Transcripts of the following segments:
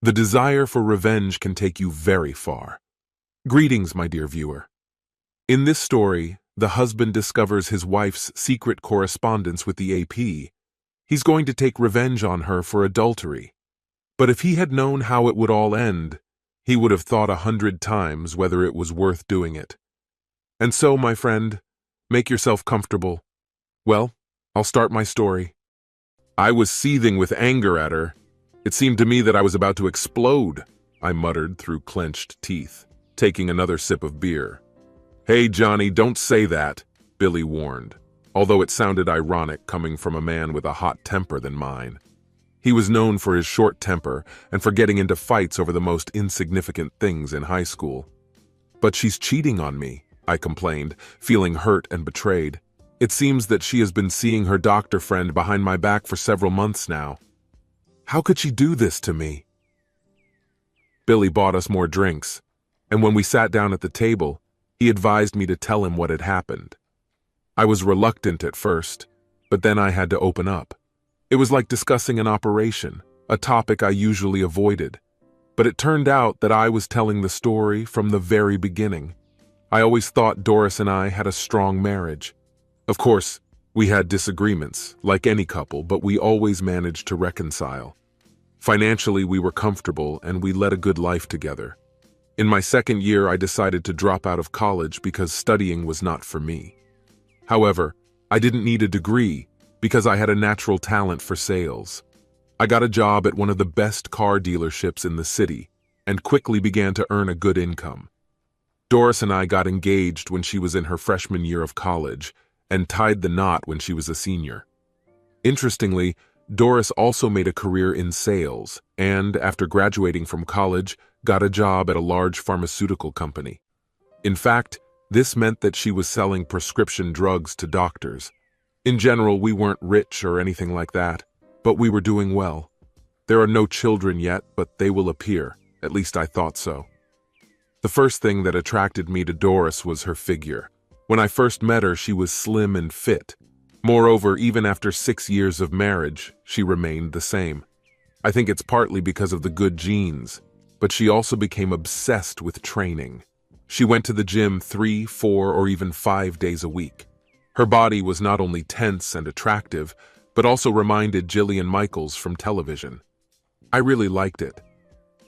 The desire for revenge can take you very far. Greetings, my dear viewer. In this story, the husband discovers his wife's secret correspondence with the AP. He's going to take revenge on her for adultery. But if he had known how it would all end, he would have thought 100 times whether it was worth doing it. And so, my friend, make yourself comfortable. Well, I'll start my story. I was seething with anger at her. It seemed to me that I was about to explode, I muttered through clenched teeth, taking another sip of beer. Hey, Johnny, don't say that, Billy warned, although it sounded ironic coming from a man with a hot temper than mine. He was known for his short temper and for getting into fights over the most insignificant things in high school. But she's cheating on me, I complained, feeling hurt and betrayed. It seems that she has been seeing her doctor friend behind my back for several months now. How could she do this to me? Billy bought us more drinks, and when we sat down at the table, he advised me to tell him what had happened. I was reluctant at first, but then I had to open up. It was like discussing an operation, a topic I usually avoided. But it turned out that I was telling the story from the very beginning. I always thought Doris and I had a strong marriage. Of course, we had disagreements, like any couple, but we always managed to reconcile. Financially, we were comfortable and we led a good life together. In my second year, I decided to drop out of college because studying was not for me. However, I didn't need a degree because I had a natural talent for sales. I got a job at one of the best car dealerships in the city and quickly began to earn a good income. Doris and I got engaged when she was in her freshman year of college and tied the knot when she was a senior. Interestingly, Doris also made a career in sales and, after graduating from college, got a job at a large pharmaceutical company. In fact, this meant that she was selling prescription drugs to doctors. In general, we weren't rich or anything like that, but we were doing well. There are no children yet, but they will appear. At least I thought so. The first thing that attracted me to Doris was her figure. When I first met her, she was slim and fit. Moreover, even after 6 years of marriage, she remained the same. I think it's partly because of the good genes, but she also became obsessed with training. She went to the gym 3, 4, or even 5 days a week. Her body was not only tense and attractive, but also reminded Jillian Michaels from television. I really liked it.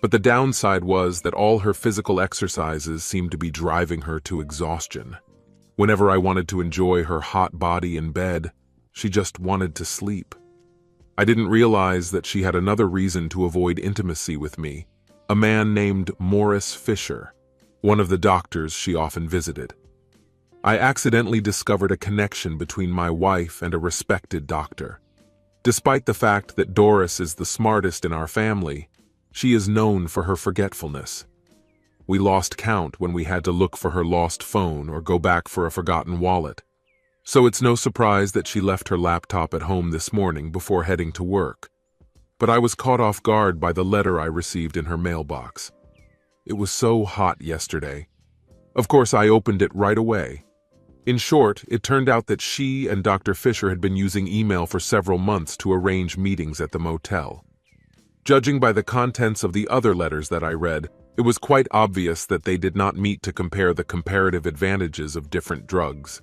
But the downside was that all her physical exercises seemed to be driving her to exhaustion. Whenever I wanted to enjoy her hot body in bed, she just wanted to sleep. I didn't realize that she had another reason to avoid intimacy with me, a man named Morris Fisher, one of the doctors she often visited. I accidentally discovered a connection between my wife and a respected doctor. Despite the fact that Doris is the smartest in our family, she is known for her forgetfulness. We lost count when we had to look for her lost phone or go back for a forgotten wallet. So it's no surprise that she left her laptop at home this morning before heading to work. But I was caught off guard by the letter I received in her mailbox. It was so hot yesterday. Of course, I opened it right away. In short, it turned out that she and Dr. Fisher had been using email for several months to arrange meetings at the motel. Judging by the contents of the other letters that I read, it was quite obvious that they did not meet to compare the comparative advantages of different drugs.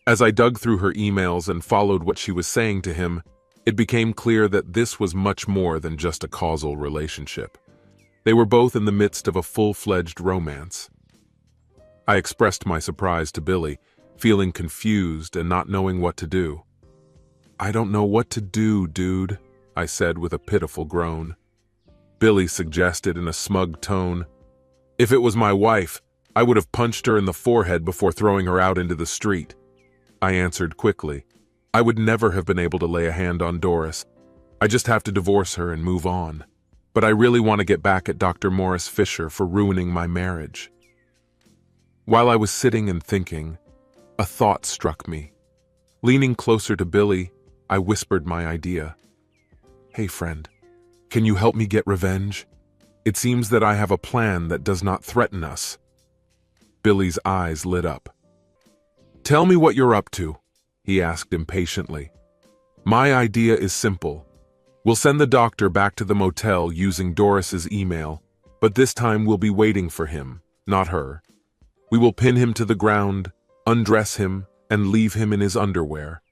As I dug through her emails and followed what she was saying to him, it became clear that this was much more than just a causal relationship. They were both in the midst of a full-fledged romance. I expressed my surprise to Billy, feeling confused and not knowing what to do. "I don't know what to do, dude," I said with a pitiful groan. Billy suggested in a smug tone, "If it was my wife, I would have punched her in the forehead before throwing her out into the street." I answered quickly, "I would never have been able to lay a hand on Doris. I just have to divorce her and move on. But I really want to get back at Dr. Morris Fisher for ruining my marriage." While I was sitting and thinking, a thought struck me. Leaning closer to Billy, I whispered my idea. "Hey, friend. Can you help me get revenge? It seems that I have a plan that does not threaten us." Billy's eyes lit up. "Tell me what you're up to," he asked impatiently. "My idea is simple. We'll send the doctor back to the motel using Doris's email, but this time we'll be waiting for him, not her. We will pin him to the ground, undress him, and leave him in his underwear.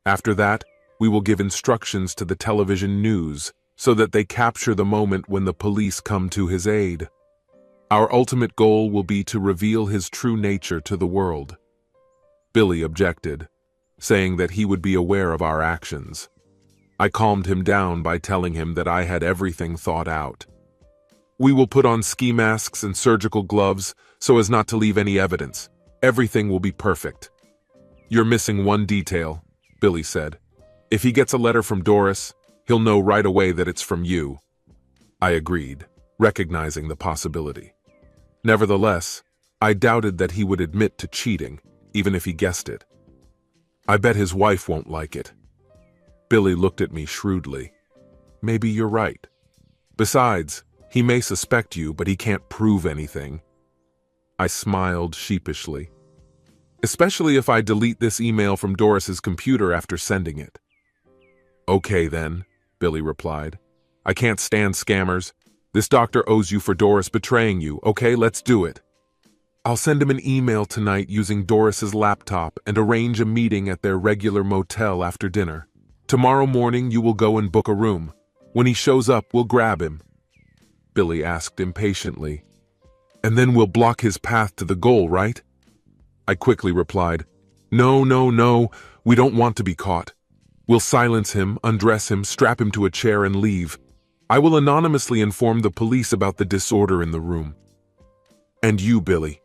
After that, we will give instructions to the television news so that they capture the moment when the police come to his aid. Our ultimate goal will be to reveal his true nature to the world. Billy objected, saying that he would be aware of our actions. I calmed him down by telling him that I had everything thought out. We will put on ski masks and surgical gloves so as not to leave any evidence. Everything will be perfect. You're missing one detail, Billy said. If he gets a letter from Doris, he'll know right away that it's from you. I agreed, recognizing the possibility. Nevertheless, I doubted that he would admit to cheating, even if he guessed it. I bet his wife won't like it. Billy looked at me shrewdly. Maybe you're right. Besides, he may suspect you, but he can't prove anything. I smiled sheepishly. Especially if I delete this email from Doris's computer after sending it. Okay then, Billy replied. I can't stand scammers. This doctor owes you for Doris betraying you. Okay, let's do it. I'll send him an email tonight using Doris's laptop and arrange a meeting at their regular motel after dinner. Tomorrow morning you will go and book a room. When he shows up, we'll grab him. Billy asked impatiently. And then we'll block his path to the goal, right? I quickly replied, No, we don't want to be caught. We'll silence him, undress him, strap him to a chair and leave. I will anonymously inform the police about the disorder in the room. And you, Billy,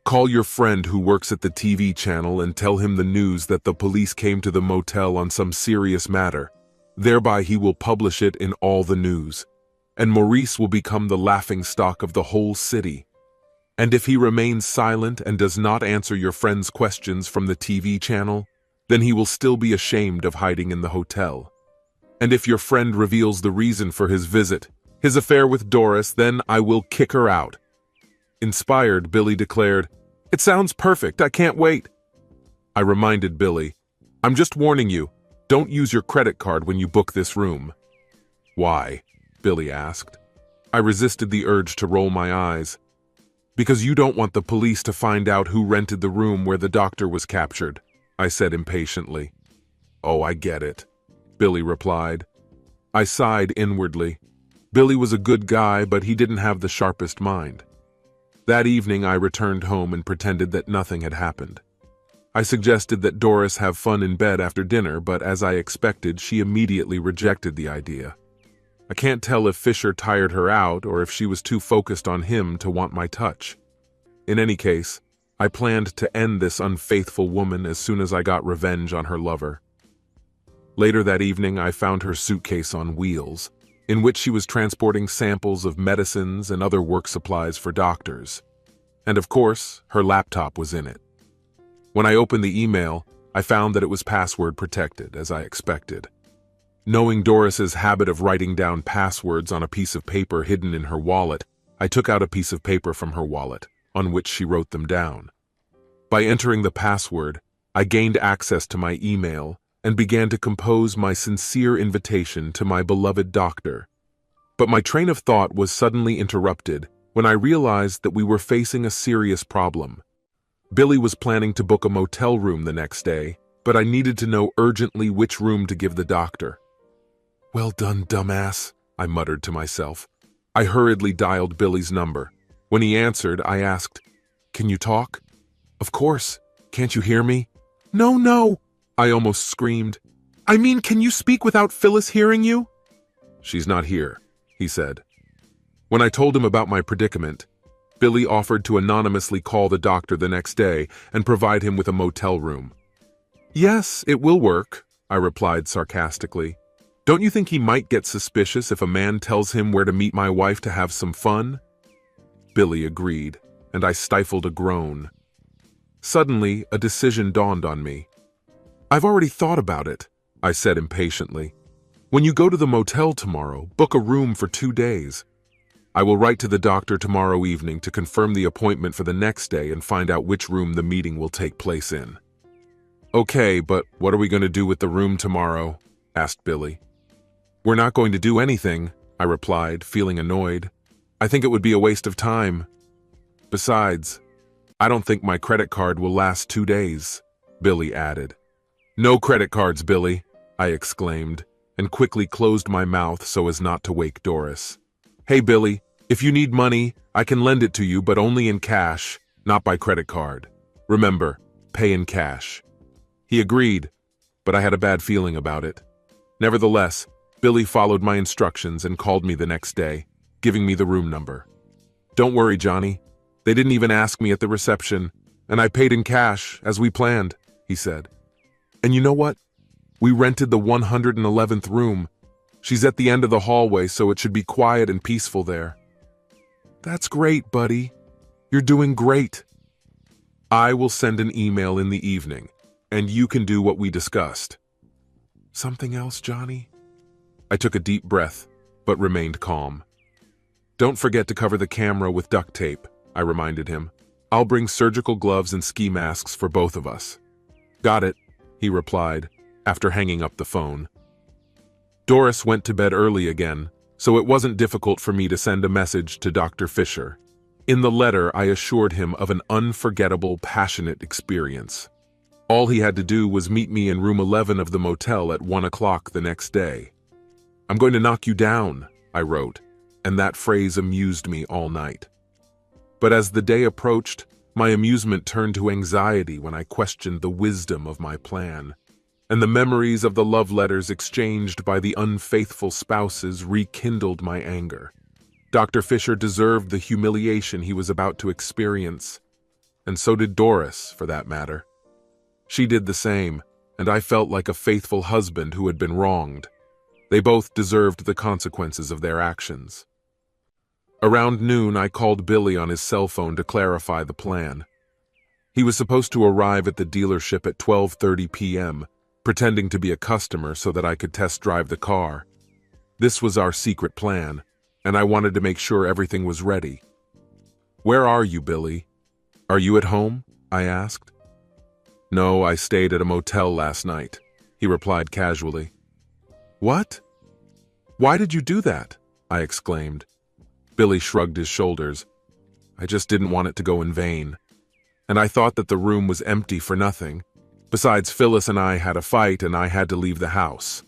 call your friend who works at the TV channel and tell him the news that the police came to the motel on some serious matter. Thereby he will publish it in all the news. And Maurice will become the laughingstock of the whole city. And if he remains silent and does not answer your friend's questions from the TV channel, then he will still be ashamed of hiding in the hotel. And if your friend reveals the reason for his visit, his affair with Doris, then I will kick her out. Inspired, Billy declared, It sounds perfect, I can't wait. I reminded Billy, I'm just warning you, don't use your credit card when you book this room. Why? Billy asked. I resisted the urge to roll my eyes. Because you don't want the police to find out who rented the room where the doctor was captured, I said impatiently. Oh, I get it, Billy replied. I sighed inwardly. Billy was a good guy, but he didn't have the sharpest mind. That evening I returned home and pretended that nothing had happened. I suggested that Doris have fun in bed after dinner, but as I expected, she immediately rejected the idea. I can't tell if Fisher tired her out or if she was too focused on him to want my touch. In any case, I planned to end this unfaithful woman as soon as I got revenge on her lover. Later that evening, I found her suitcase on wheels, in which she was transporting samples of medicines and other work supplies for doctors. And of course, her laptop was in it. When I opened the email, I found that it was password protected, as I expected. Knowing Doris's habit of writing down passwords on a piece of paper hidden in her wallet, I took out a piece of paper from her wallet, on which she wrote them down. By entering the password, I gained access to my email and began to compose my sincere invitation to my beloved doctor. But my train of thought was suddenly interrupted when I realized that we were facing a serious problem. Billy was planning to book a motel room the next day, but I needed to know urgently which room to give the doctor. Well done, dumbass, I muttered to myself. I hurriedly dialed Billy's number. When he answered, I asked, Can you talk? Of course. Can't you hear me? No, I almost screamed. I mean, can you speak without Phyllis hearing you? She's not here, he said. When I told him about my predicament, Billy offered to anonymously call the doctor the next day and provide him with a motel room. Yes, it will work, I replied sarcastically. Don't you think he might get suspicious if a man tells him where to meet my wife to have some fun? Billy agreed, and I stifled a groan. Suddenly, a decision dawned on me. I've already thought about it, I said impatiently. When you go to the motel tomorrow, book a room for 2 days. I will write to the doctor tomorrow evening to confirm the appointment for the next day and find out which room the meeting will take place in. Okay, but what are we going to do with the room tomorrow? Asked Billy. "We're not going to do anything," I replied, feeling annoyed. "I think it would be a waste of time. Besides, I don't think my credit card will last 2 days," Billy added. "No credit cards, Billy," I exclaimed, and quickly closed my mouth so as not to wake Doris. "Hey, Billy, if you need money, I can lend it to you, but only in cash, not by credit card. Remember, pay in cash." He agreed, but I had a bad feeling about it. Nevertheless, Billy followed my instructions and called me the next day, giving me the room number. "Don't worry, Johnny. They didn't even ask me at the reception, and I paid in cash, as we planned," he said. "And you know what? We rented the 111th room. She's at the end of the hallway, so it should be quiet and peaceful there." "That's great, buddy. You're doing great." "I will send an email in the evening, and you can do what we discussed." "Something else, Johnny?" I took a deep breath, but remained calm. "Don't forget to cover the camera with duct tape," I reminded him. "I'll bring surgical gloves and ski masks for both of us." "Got it," he replied, after hanging up the phone. Doris went to bed early again, so it wasn't difficult for me to send a message to Dr. Fisher. In the letter, I assured him of an unforgettable, passionate experience. All he had to do was meet me in room 11 of the motel at 1 o'clock the next day. "I'm going to knock you down," I wrote, and that phrase amused me all night. But as the day approached, my amusement turned to anxiety when I questioned the wisdom of my plan, and the memories of the love letters exchanged by the unfaithful spouses rekindled my anger. Dr. Fisher deserved the humiliation he was about to experience, and so did Doris, for that matter. She did the same, and I felt like a faithful husband who had been wronged. They both deserved the consequences of their actions. Around noon, I called Billy on his cell phone to clarify the plan. He was supposed to arrive at the dealership at 12:30 p.m., pretending to be a customer so that I could test drive the car. This was our secret plan, and I wanted to make sure everything was ready. "Where are you, Billy? Are you at home?" I asked. "No, I stayed at a motel last night," he replied casually. "What? Why did you do that?" I exclaimed. Billy shrugged his shoulders. "I just didn't want it to go in vain. And I thought that the room was empty for nothing. Besides, Phyllis and I had a fight and I had to leave the house."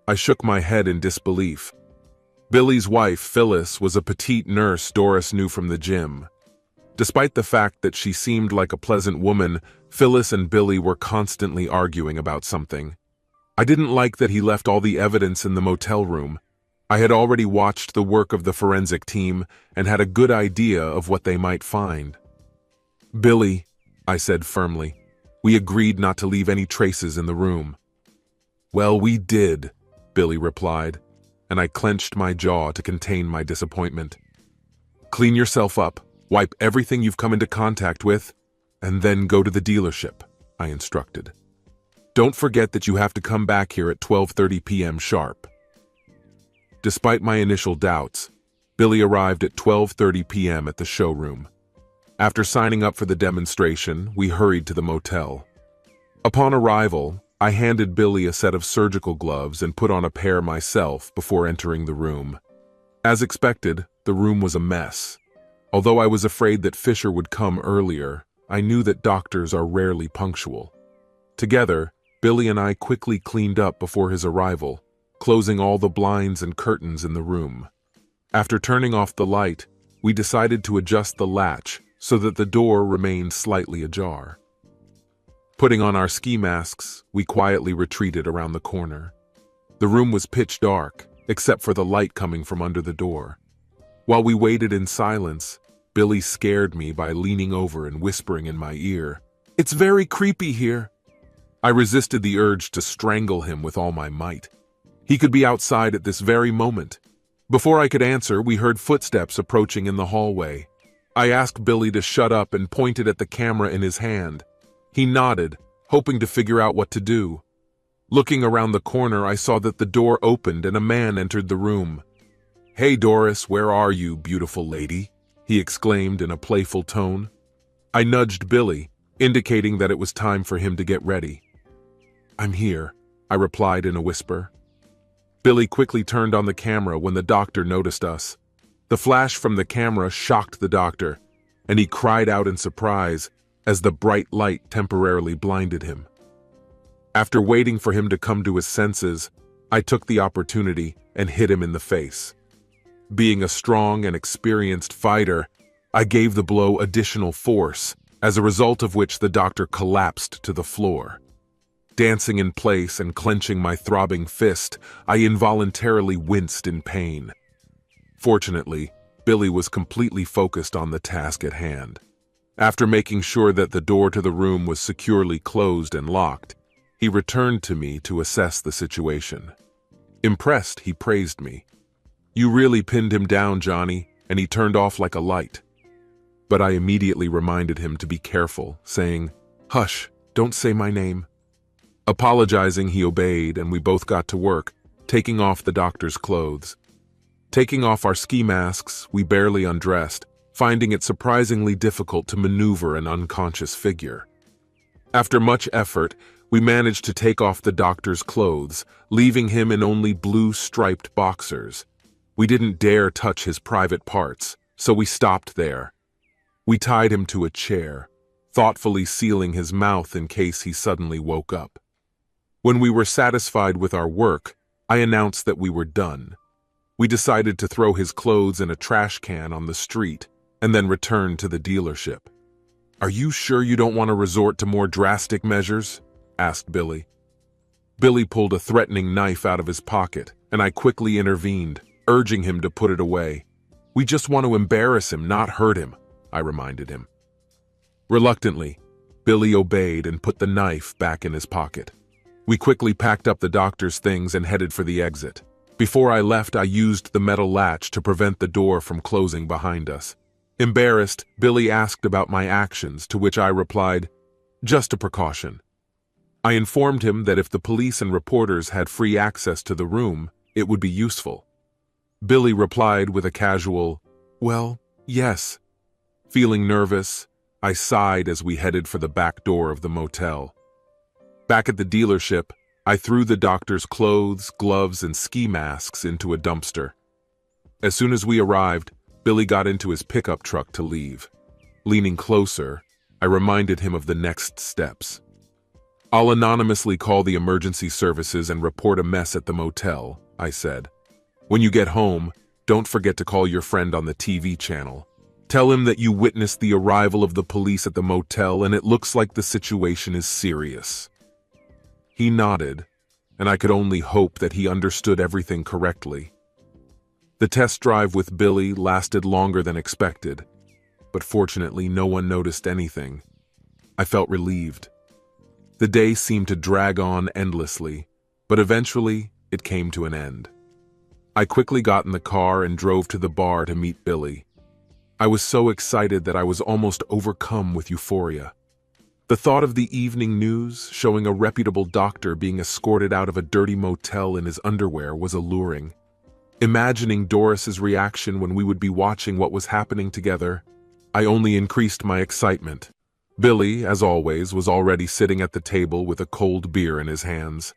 I shook my head in disbelief. Billy's wife, Phyllis, was a petite nurse Doris knew from the gym. Despite the fact that she seemed like a pleasant woman, Phyllis and Billy were constantly arguing about something. I didn't like that he left all the evidence in the motel room. I had already watched the work of the forensic team and had a good idea of what they might find. "Billy," I said firmly, "we agreed not to leave any traces in the room." "Well, we did," Billy replied, and I clenched my jaw to contain my disappointment. "Clean yourself up, wipe everything you've come into contact with, and then go to the dealership," I instructed. "Don't forget that you have to come back here at 12:30 p.m. sharp." Despite my initial doubts, Billy arrived at 12:30 p.m. at the showroom. After signing up for the demonstration, we hurried to the motel. Upon arrival, I handed Billy a set of surgical gloves and put on a pair myself before entering the room. As expected, the room was a mess. Although I was afraid that Fisher would come earlier, I knew that doctors are rarely punctual. Together, Billy and I quickly cleaned up before his arrival, closing all the blinds and curtains in the room. After turning off the light, we decided to adjust the latch so that the door remained slightly ajar. Putting on our ski masks, we quietly retreated around the corner. The room was pitch dark, except for the light coming from under the door. While we waited in silence, Billy scared me by leaning over and whispering in my ear, "It's very creepy here." I resisted the urge to strangle him with all my might. He could be outside at this very moment. Before I could answer, we heard footsteps approaching in the hallway. I asked Billy to shut up and pointed at the camera in his hand. He nodded, hoping to figure out what to do. Looking around the corner, I saw that the door opened and a man entered the room. "Hey Doris, where are you, beautiful lady?" he exclaimed in a playful tone. I nudged Billy, indicating that it was time for him to get ready. "I'm here," I replied in a whisper. Billy quickly turned on the camera when the doctor noticed us. The flash from the camera shocked the doctor, and he cried out in surprise as the bright light temporarily blinded him. After waiting for him to come to his senses, I took the opportunity and hit him in the face. Being a strong and experienced fighter, I gave the blow additional force, as a result of which the doctor collapsed to the floor. Dancing in place and clenching my throbbing fist, I involuntarily winced in pain. Fortunately, Billy was completely focused on the task at hand. After making sure that the door to the room was securely closed and locked, he returned to me to assess the situation. Impressed, he praised me. "You really pinned him down, Johnny, and he turned off like a light." But I immediately reminded him to be careful, saying, "Hush, don't say my name." Apologizing, he obeyed, and we both got to work, taking off the doctor's clothes. Taking off our ski masks, we barely undressed, finding it surprisingly difficult to maneuver an unconscious figure. After much effort, we managed to take off the doctor's clothes, leaving him in only blue striped boxers. We didn't dare touch his private parts, so we stopped there. We tied him to a chair, thoughtfully sealing his mouth in case he suddenly woke up. When we were satisfied with our work, I announced that we were done. We decided to throw his clothes in a trash can on the street and then return to the dealership. "Are you sure you don't want to resort to more drastic measures?" asked Billy. Billy pulled a threatening knife out of his pocket, and I quickly intervened, urging him to put it away. "We just want to embarrass him, not hurt him," I reminded him. Reluctantly, Billy obeyed and put the knife back in his pocket. We quickly packed up the doctor's things and headed for the exit. Before I left, I used the metal latch to prevent the door from closing behind us. Embarrassed, Billy asked about my actions, to which I replied, "Just a precaution." I informed him that if the police and reporters had free access to the room, it would be useful. Billy replied with a casual, "Well, yes." Feeling nervous, I sighed as we headed for the back door of the motel. Back at the dealership, I threw the doctor's clothes, gloves, and ski masks into a dumpster. As soon as we arrived, Billy got into his pickup truck to leave. Leaning closer, I reminded him of the next steps. "I'll anonymously call the emergency services and report a mess at the motel," I said. "When you get home, don't forget to call your friend on the TV channel. Tell him that you witnessed the arrival of the police at the motel and it looks like the situation is serious." He nodded, and I could only hope that he understood everything correctly. The test drive with Billy lasted longer than expected, but fortunately no one noticed anything. I felt relieved. The day seemed to drag on endlessly, but eventually it came to an end. I quickly got in the car and drove to the bar to meet Billy. I was so excited that I was almost overcome with euphoria. The thought of the evening news showing a reputable doctor being escorted out of a dirty motel in his underwear was alluring. Imagining Doris's reaction when we would be watching what was happening together, I only increased my excitement. Billy, as always, was already sitting at the table with a cold beer in his hands.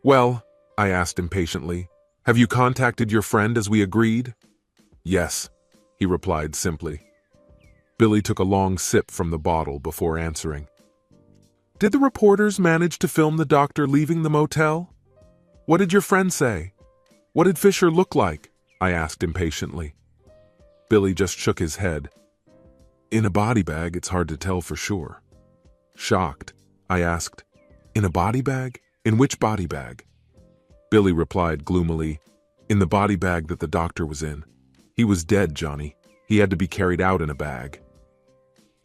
"Well," I asked impatiently, "have you contacted your friend as we agreed?" "Yes," he replied simply. Billy took a long sip from the bottle before answering. "Did the reporters manage to film the doctor leaving the motel? What did your friend say? What did Fisher look like?" I asked impatiently. Billy just shook his head. "In a body bag, it's hard to tell for sure." Shocked, I asked, "In a body bag? In which body bag?" Billy replied gloomily, "In the body bag that the doctor was in. He was dead, Johnny. He had to be carried out in a bag."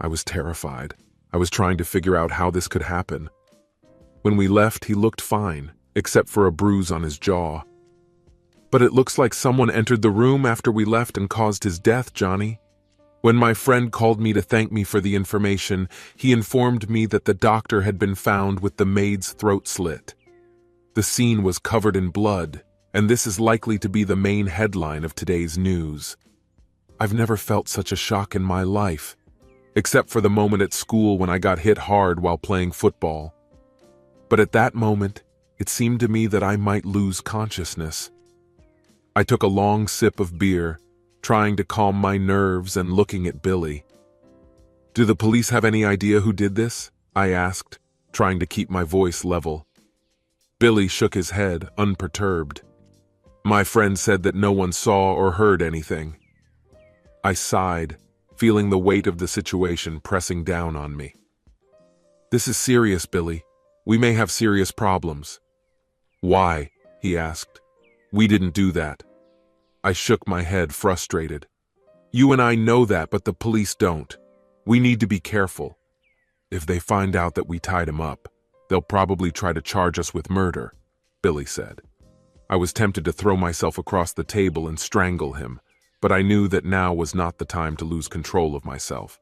I was terrified. I was trying to figure out how this could happen. When we left, he looked fine, except for a bruise on his jaw. "But it looks like someone entered the room after we left and caused his death, Johnny. When my friend called me to thank me for the information, he informed me that the doctor had been found with the maid's throat slit. The scene was covered in blood, and this is likely to be the main headline of today's news. I've never felt such a shock in my life, except for the moment at school when I got hit hard while playing football. But at that moment, it seemed to me that I might lose consciousness. I took a long sip of beer, trying to calm my nerves and looking at Billy. "Do the police have any idea who did this?" I asked, trying to keep my voice level. Billy shook his head, unperturbed. "My friend said that no one saw or heard anything." I sighed, feeling the weight of the situation pressing down on me. "This is serious, Billy. We may have serious problems." "Why?" he asked. "We didn't do that." I shook my head, frustrated. "You and I know that, but the police don't. We need to be careful. If they find out that we tied him up, they'll probably try to charge us with murder," Billy said. I was tempted to throw myself across the table and strangle him, but I knew that now was not the time to lose control of myself.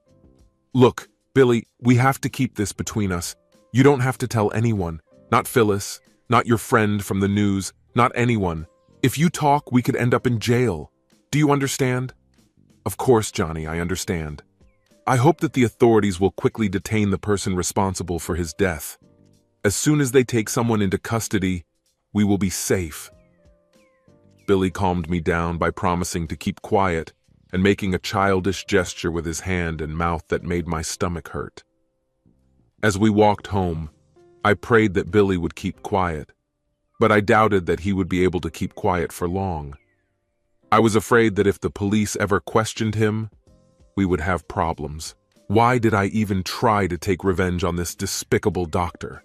"Look, Billy, we have to keep this between us. You don't have to tell anyone, not Phyllis, not your friend from the news, not anyone. If you talk, we could end up in jail. Do you understand?" "Of course, Johnny, I understand. I hope that the authorities will quickly detain the person responsible for his death. As soon as they take someone into custody, we will be safe." Billy calmed me down by promising to keep quiet and making a childish gesture with his hand and mouth that made my stomach hurt. As we walked home, I prayed that Billy would keep quiet, but I doubted that he would be able to keep quiet for long. I was afraid that if the police ever questioned him, we would have problems. Why did I even try to take revenge on this despicable doctor?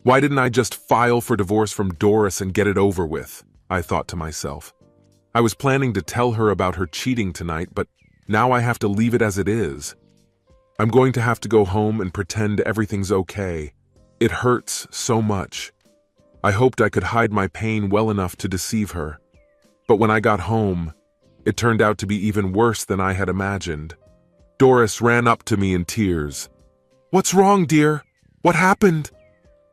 Why didn't I just file for divorce from Doris and get it over with? I thought to myself. I was planning to tell her about her cheating tonight, but now I have to leave it as it is. I'm going to have to go home and pretend everything's okay. It hurts so much. I hoped I could hide my pain well enough to deceive her. But when I got home, it turned out to be even worse than I had imagined. Doris ran up to me in tears. "What's wrong, dear? What happened?"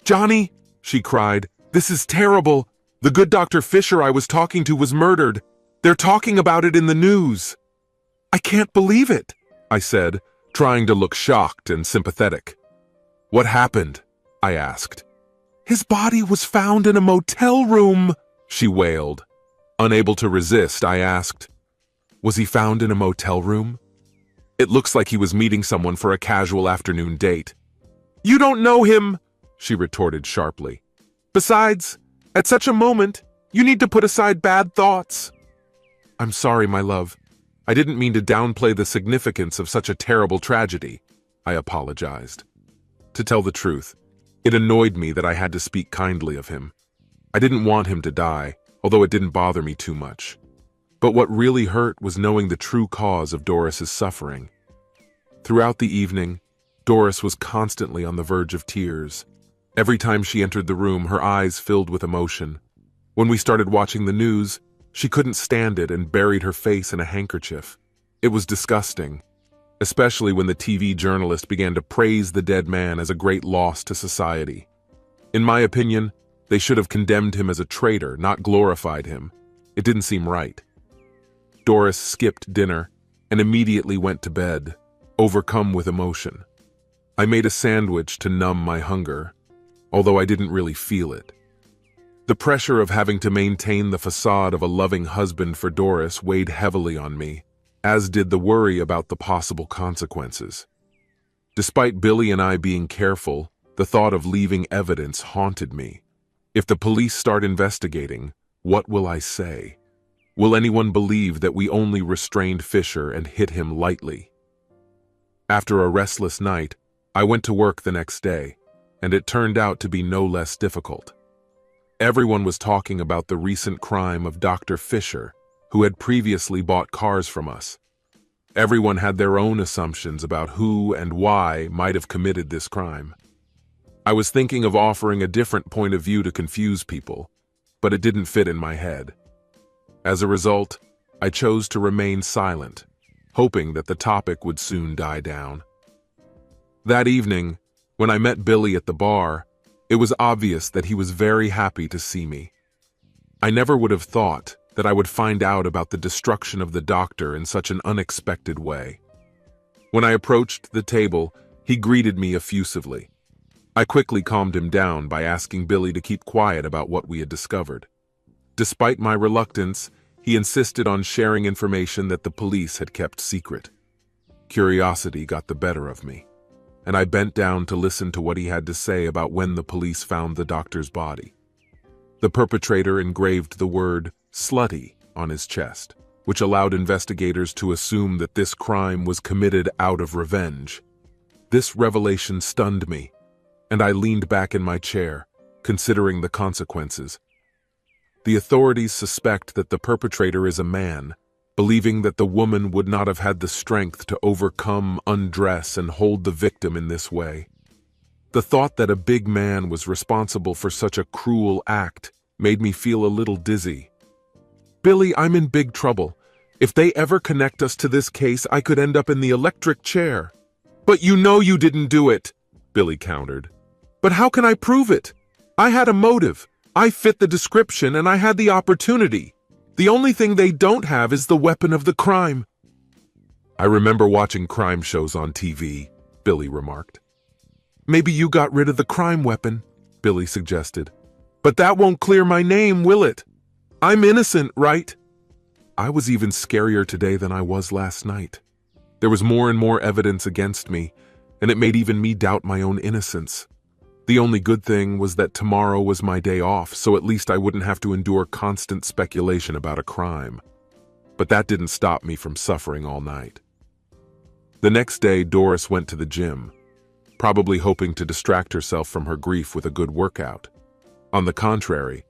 "Johnny," she cried, "this is terrible. The good Dr. Fisher I was talking to was murdered. They're talking about it in the news." "I can't believe it," I said, trying to look shocked and sympathetic. "What happened?" I asked. "His body was found in a motel room," she wailed. Unable to resist, I asked, "Was he found in a motel room?" "It looks like he was meeting someone for a casual afternoon date." "You don't know him," she retorted sharply. "Besides, at such a moment, you need to put aside bad thoughts." "I'm sorry, my love. I didn't mean to downplay the significance of such a terrible tragedy," I apologized. To tell the truth, it annoyed me that I had to speak kindly of him. I didn't want him to die, although it didn't bother me too much. But what really hurt was knowing the true cause of Doris's suffering. Throughout the evening, Doris was constantly on the verge of tears. Every time she entered the room, her eyes filled with emotion. When we started watching the news, she couldn't stand it and buried her face in a handkerchief. It was disgusting, especially when the TV journalist began to praise the dead man as a great loss to society. In my opinion, they should have condemned him as a traitor, not glorified him. It didn't seem right. Doris skipped dinner and immediately went to bed, overcome with emotion. I made a sandwich to numb my hunger, although I didn't really feel it. The pressure of having to maintain the facade of a loving husband for Doris weighed heavily on me, as did the worry about the possible consequences. Despite Billy and I being careful, the thought of leaving evidence haunted me. If the police start investigating, what will I say? Will anyone believe that we only restrained Fisher and hit him lightly? After a restless night, I went to work the next day, and it turned out to be no less difficult. Everyone was talking about the recent crime of Dr. Fisher, who had previously bought cars from us. Everyone had their own assumptions about who and why might have committed this crime. I was thinking of offering a different point of view to confuse people, but it didn't fit in my head. As a result, I chose to remain silent, hoping that the topic would soon die down. That evening, when I met Billy at the bar, it was obvious that he was very happy to see me. I never would have thought that I would find out about the destruction of the doctor in such an unexpected way. When I approached the table, he greeted me effusively. I quickly calmed him down by asking Billy to keep quiet about what we had discovered. Despite my reluctance, He insisted on sharing information that the police had kept secret. Curiosity got the better of me, and I bent down to listen to what he had to say about when the police found the doctor's body. The perpetrator engraved the word "slutty" on his chest, which allowed investigators to assume that this crime was committed out of revenge. This revelation stunned me, and I leaned back in my chair, considering the consequences. The authorities suspect that the perpetrator is a man, believing that the woman would not have had the strength to overcome, undress, and hold the victim in this way. The thought that a big man was responsible for such a cruel act made me feel a little dizzy. "Billy, I'm in big trouble. If they ever connect us to this case, I could end up in the electric chair." "But you know you didn't do it," Billy countered. "But how can I prove it? I had a motive. I fit the description and I had the opportunity. The only thing they don't have is the weapon of the crime." "I remember watching crime shows on TV," Billy remarked. "Maybe you got rid of the crime weapon," Billy suggested. "But that won't clear my name, will it? I'm innocent, right?" I was even scarier today than I was last night. There was more and more evidence against me, and it made even me doubt my own innocence. The only good thing was that tomorrow was my day off, so at least I wouldn't have to endure constant speculation about a crime. But that didn't stop me from suffering all night. The next day, Doris went to the gym, probably hoping to distract herself from her grief with a good workout. On the contrary,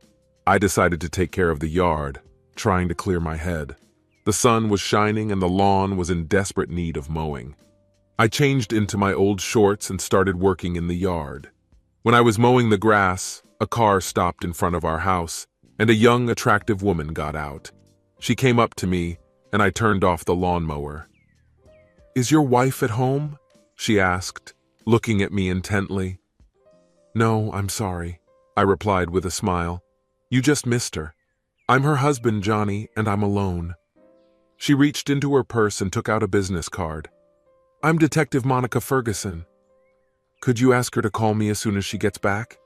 I decided to take care of the yard, trying to clear my head. The sun was shining and the lawn was in desperate need of mowing. I changed into my old shorts and started working in the yard. When I was mowing the grass, a car stopped in front of our house, and a young, attractive woman got out. She came up to me, and I turned off the lawnmower. "Is your wife at home?" she asked, looking at me intently. "No, I'm sorry," I replied with a smile. "You just missed her. I'm her husband, Johnny, and I'm alone." She reached into her purse and took out a business card. "I'm Detective Monica Ferguson. Could you ask her to call me as soon as she gets back?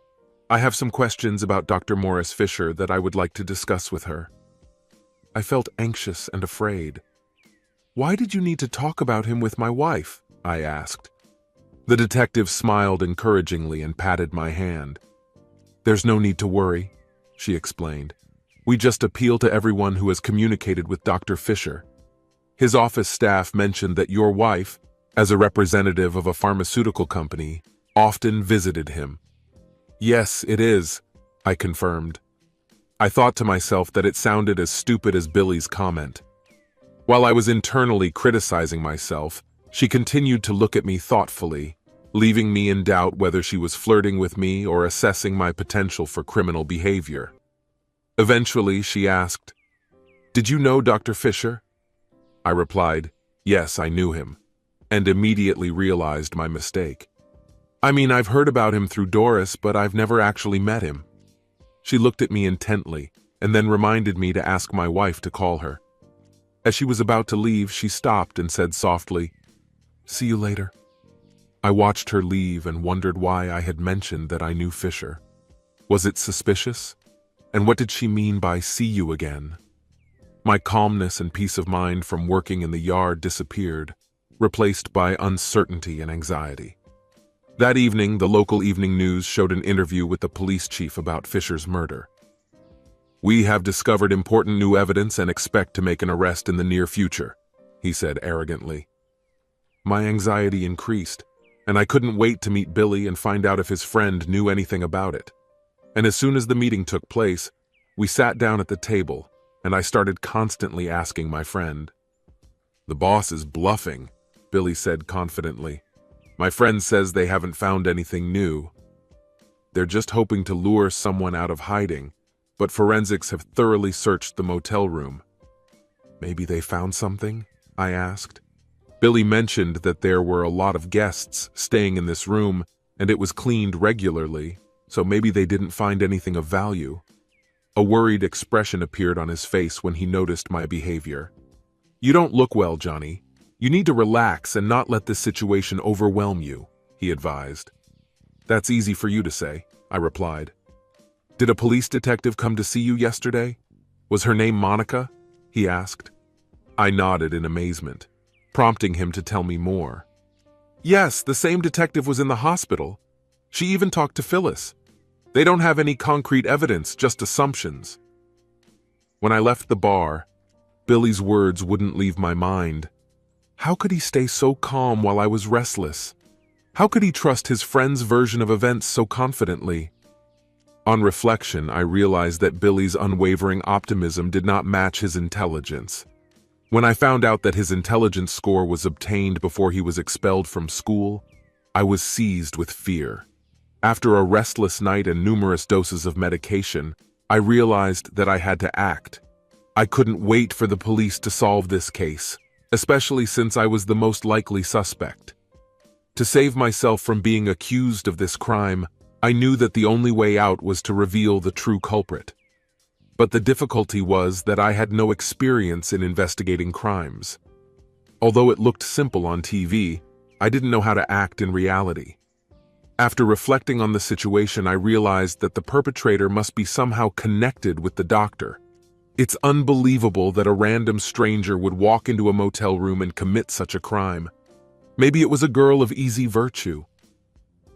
I have some questions about Dr. Morris Fisher that I would like to discuss with her." I felt anxious and afraid. "Why did you need to talk about him with my wife?" I asked. The detective smiled encouragingly and patted my hand. "There's no need to worry," she explained. "We just appeal to everyone who has communicated with Dr. Fisher. His office staff mentioned that your wife, as a representative of a pharmaceutical company, often visited him." "Yes, it is," I confirmed. I thought to myself that it sounded as stupid as Billy's comment. While I was internally criticizing myself, she continued to look at me thoughtfully, leaving me in doubt whether she was flirting with me or assessing my potential for criminal behavior. Eventually, she asked, "Did you know Dr. Fisher?" I replied, "Yes, I knew him," and immediately realized my mistake. "I mean, I've heard about him through Doris, but I've never actually met him." She looked at me intently, and then reminded me to ask my wife to call her. As she was about to leave, she stopped and said softly, "See you later." I watched her leave and wondered why I had mentioned that I knew Fisher. Was it suspicious? And what did she mean by "see you again"? My calmness and peace of mind from working in the yard disappeared, replaced by uncertainty and anxiety. That evening, the local evening news showed an interview with the police chief about Fisher's murder. "We have discovered important new evidence and expect to make an arrest in the near future," he said arrogantly. My anxiety increased, and I couldn't wait to meet Billy and find out if his friend knew anything about it. And as soon as the meeting took place, we sat down at the table, and I started constantly asking my friend. "The boss is bluffing," Billy said confidently. "My friend says they haven't found anything new. They're just hoping to lure someone out of hiding, but forensics have thoroughly searched the motel room." "Maybe they found something?" I asked. Billy mentioned that there were a lot of guests staying in this room, and it was cleaned regularly, so maybe they didn't find anything of value. A worried expression appeared on his face when he noticed my behavior. "You don't look well, Johnny. You need to relax and not let this situation overwhelm you," he advised. "That's easy for you to say," I replied. "Did a police detective come to see you yesterday? Was her name Monica?" he asked. I nodded in amazement, prompting him to tell me more. Yes, the same detective was in the hospital. She even talked to Phyllis. They don't have any concrete evidence, just assumptions. When I left the bar, Billy's words wouldn't leave my mind. How could he stay so calm while I was restless? How could he trust his friend's version of events so confidently? On reflection, I realized that Billy's unwavering optimism did not match his intelligence. When I found out that his intelligence score was obtained before he was expelled from school, I was seized with fear. After a restless night and numerous doses of medication, I realized that I had to act. I couldn't wait for the police to solve this case, especially since I was the most likely suspect. To save myself from being accused of this crime, I knew that the only way out was to reveal the true culprit. But the difficulty was that I had no experience in investigating crimes. Although it looked simple on TV, I didn't know how to act in reality. After reflecting on the situation, I realized that the perpetrator must be somehow connected with the doctor. It's unbelievable that a random stranger would walk into a motel room and commit such a crime. Maybe it was a girl of easy virtue.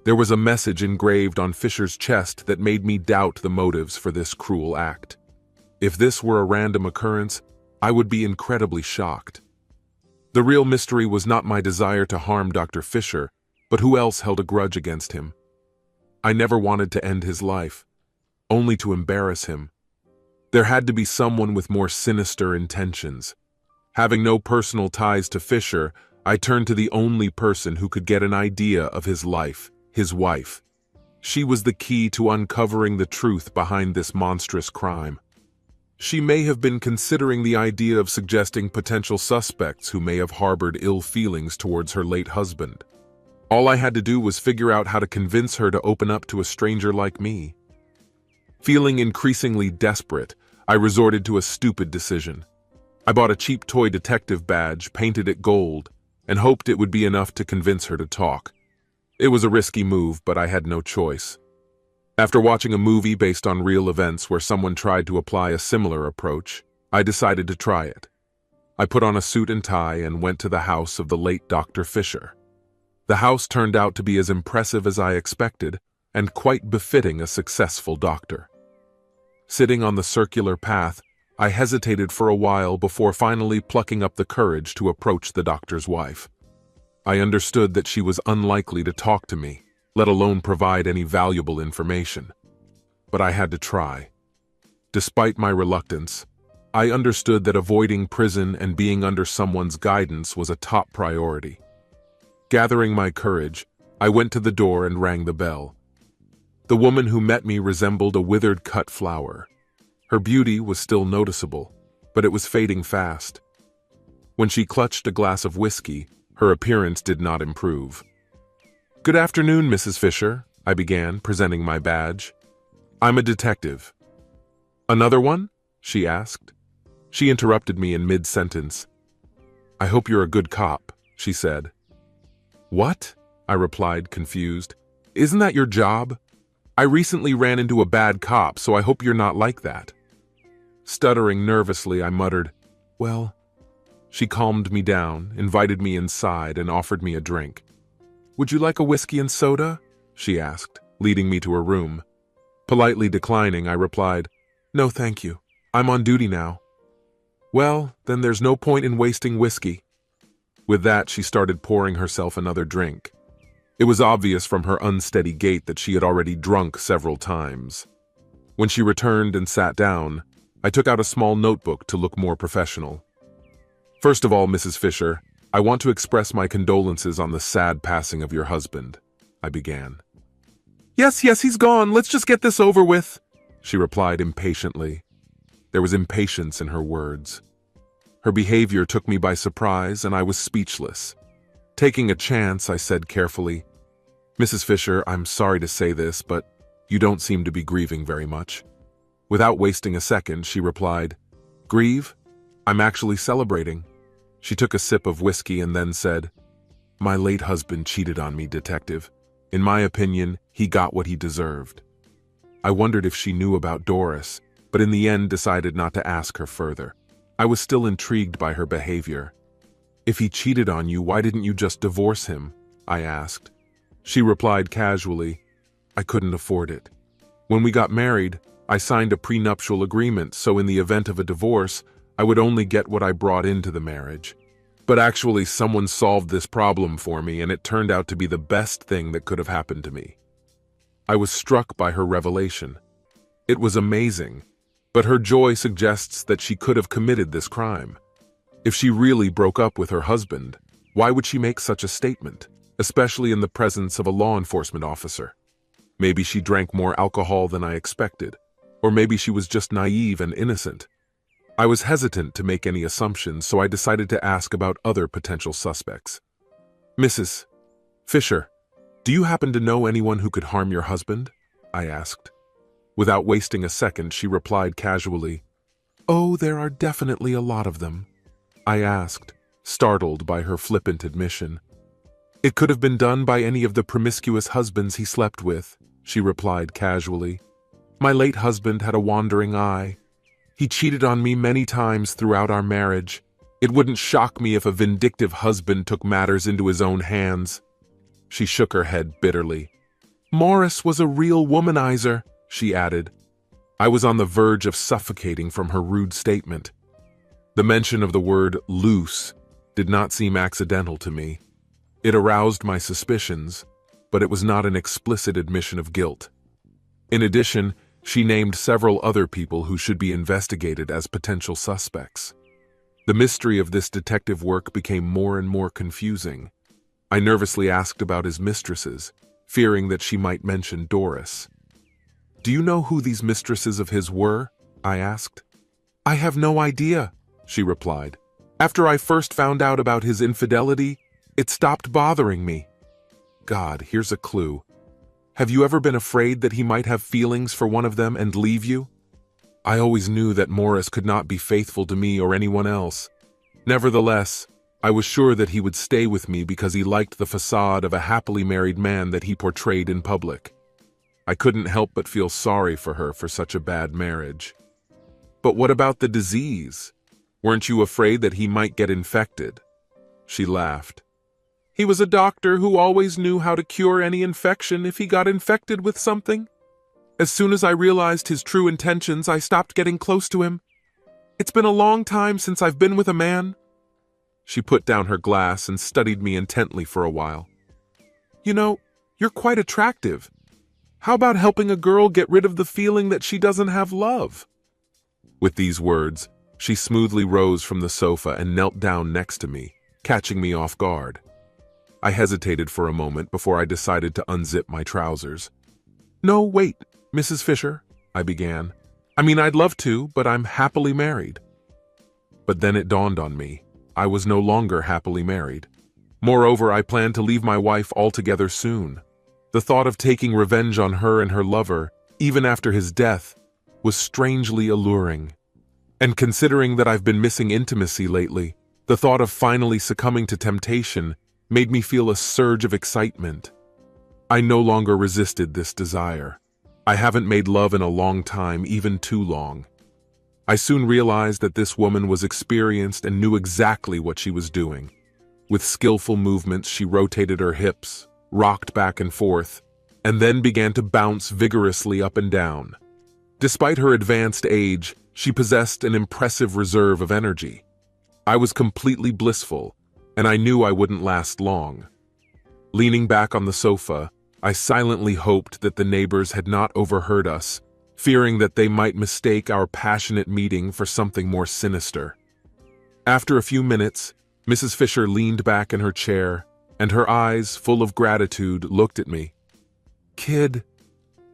There was a message engraved on Fisher's chest that made me doubt the motives for this cruel act. If this were a random occurrence, I would be incredibly shocked. The real mystery was not my desire to harm Dr. Fisher, but who else held a grudge against him. I never wanted to end his life, only to embarrass him. There had to be someone with more sinister intentions. Having no personal ties to Fisher, I turned to the only person who could get an idea of his life, his wife. She was the key to uncovering the truth behind this monstrous crime. She may have been considering the idea of suggesting potential suspects who may have harbored ill feelings towards her late husband. All I had to do was figure out how to convince her to open up to a stranger like me. Feeling increasingly desperate, I resorted to a stupid decision. I bought a cheap toy detective badge, painted it gold, and hoped it would be enough to convince her to talk. It was a risky move, but I had no choice. After watching a movie based on real events where someone tried to apply a similar approach, I decided to try it. I put on a suit and tie and went to the house of the late Dr. Fisher. The house turned out to be as impressive as I expected and quite befitting a successful doctor. Sitting on the circular path, I hesitated for a while before finally plucking up the courage to approach the doctor's wife. I understood that she was unlikely to talk to me, let alone provide any valuable information. But I had to try. Despite my reluctance, I understood that avoiding prison and being under someone's guidance was a top priority. Gathering my courage, I went to the door and rang the bell. The woman who met me resembled a withered cut flower. Her beauty was still noticeable, but it was fading fast. When she clutched a glass of whiskey, her appearance did not improve. "Good afternoon, Mrs. Fisher," I began, presenting my badge. "I'm a detective." "Another one?" she asked. She interrupted me in mid-sentence. "I hope you're a good cop," she said. "What?" I replied, confused. "Isn't that your job? I recently ran into a bad cop, so I hope you're not like that." Stuttering nervously, I muttered, "Well..." She calmed me down, invited me inside, and offered me a drink. "Would you like a whiskey and soda?" she asked, leading me to her room. Politely declining, I replied, "No, thank you. I'm on duty now." "Well, then there's no point in wasting whiskey." With that, she started pouring herself another drink. It was obvious from her unsteady gait that she had already drunk several times. When she returned and sat down, I took out a small notebook to look more professional. "First of all, Mrs. Fisher, I want to express my condolences on the sad passing of your husband," I began. Yes, he's gone. Let's just get this over with," she replied impatiently. There was impatience in her words. Her behavior took me by surprise, and I was speechless. Taking a chance, I said carefully, "Mrs. Fisher, I'm sorry to say this, but you don't seem to be grieving very much." Without wasting a second, she replied, "Grieve? I'm actually celebrating." She took a sip of whiskey and then said, "My late husband cheated on me, detective. In my opinion, he got what he deserved." I wondered if she knew about Doris, but in the end decided not to ask her further. I was still intrigued by her behavior. "If he cheated on you, why didn't you just divorce him?" I asked. She replied casually, "I couldn't afford it. When we got married, I signed a prenuptial agreement, so in the event of a divorce, I would only get what I brought into the marriage. But actually, someone solved this problem for me, and it turned out to be the best thing that could have happened to me." I was struck by her revelation. It was amazing, but her joy suggests that she could have committed this crime. If she really broke up with her husband, why would she make such a statement, especially in the presence of a law enforcement officer? Maybe she drank more alcohol than I expected, or maybe she was just naive and innocent. I was hesitant to make any assumptions, so I decided to ask about other potential suspects. "Mrs. Fisher, do you happen to know anyone who could harm your husband?" I asked. Without wasting a second, she replied casually, "Oh, there are definitely a lot of them." I asked, startled by her flippant admission. "It could have been done by any of the promiscuous husbands he slept with," she replied casually. "My late husband had a wandering eye. He cheated on me many times throughout our marriage. It wouldn't shock me if a vindictive husband took matters into his own hands." She shook her head bitterly. "Morris was a real womanizer," she added. I was on the verge of suffocating from her rude statement. The mention of the word loose did not seem accidental to me. It aroused my suspicions, but it was not an explicit admission of guilt. In addition, she named several other people who should be investigated as potential suspects. The mystery of this detective work became more and more confusing. I nervously asked about his mistresses, fearing that she might mention Doris. "Do you know who these mistresses of his were?" I asked. "I have no idea," she replied. "After I first found out about his infidelity, it stopped bothering me." God, here's a clue. Have you ever been afraid that he might have feelings for one of them and leave you? I always knew that Morris could not be faithful to me or anyone else. Nevertheless, I was sure that he would stay with me because he liked the facade of a happily married man that he portrayed in public. I couldn't help but feel sorry for her for such a bad marriage. "But what about the disease? Weren't you afraid that he might get infected?" She laughed. "He was a doctor who always knew how to cure any infection if he got infected with something. As soon as I realized his true intentions, I stopped getting close to him. It's been a long time since I've been with a man." She put down her glass and studied me intently for a while. "You know, you're quite attractive. How about helping a girl get rid of the feeling that she doesn't have love?" With these words, she smoothly rose from the sofa and knelt down next to me, catching me off guard. I hesitated for a moment before I decided to unzip my trousers. "No, wait, Mrs. Fisher," I began. I'd love to, but I'm happily married." But then it dawned on me. I was no longer happily married. Moreover, I planned to leave my wife altogether soon. The thought of taking revenge on her and her lover, even after his death, was strangely alluring. And considering that I've been missing intimacy lately, the thought of finally succumbing to temptation made me feel a surge of excitement. I no longer resisted this desire. I haven't made love in a long time, even too long. I soon realized that this woman was experienced and knew exactly what she was doing. With skillful movements, she rotated her hips, rocked back and forth, and then began to bounce vigorously up and down. Despite her advanced age, she possessed an impressive reserve of energy. I was completely blissful, and I knew I wouldn't last long. Leaning back on the sofa, I silently hoped that the neighbors had not overheard us, fearing that they might mistake our passionate meeting for something more sinister. After a few minutes, Mrs. Fisher leaned back in her chair, and her eyes, full of gratitude, looked at me. "Kid,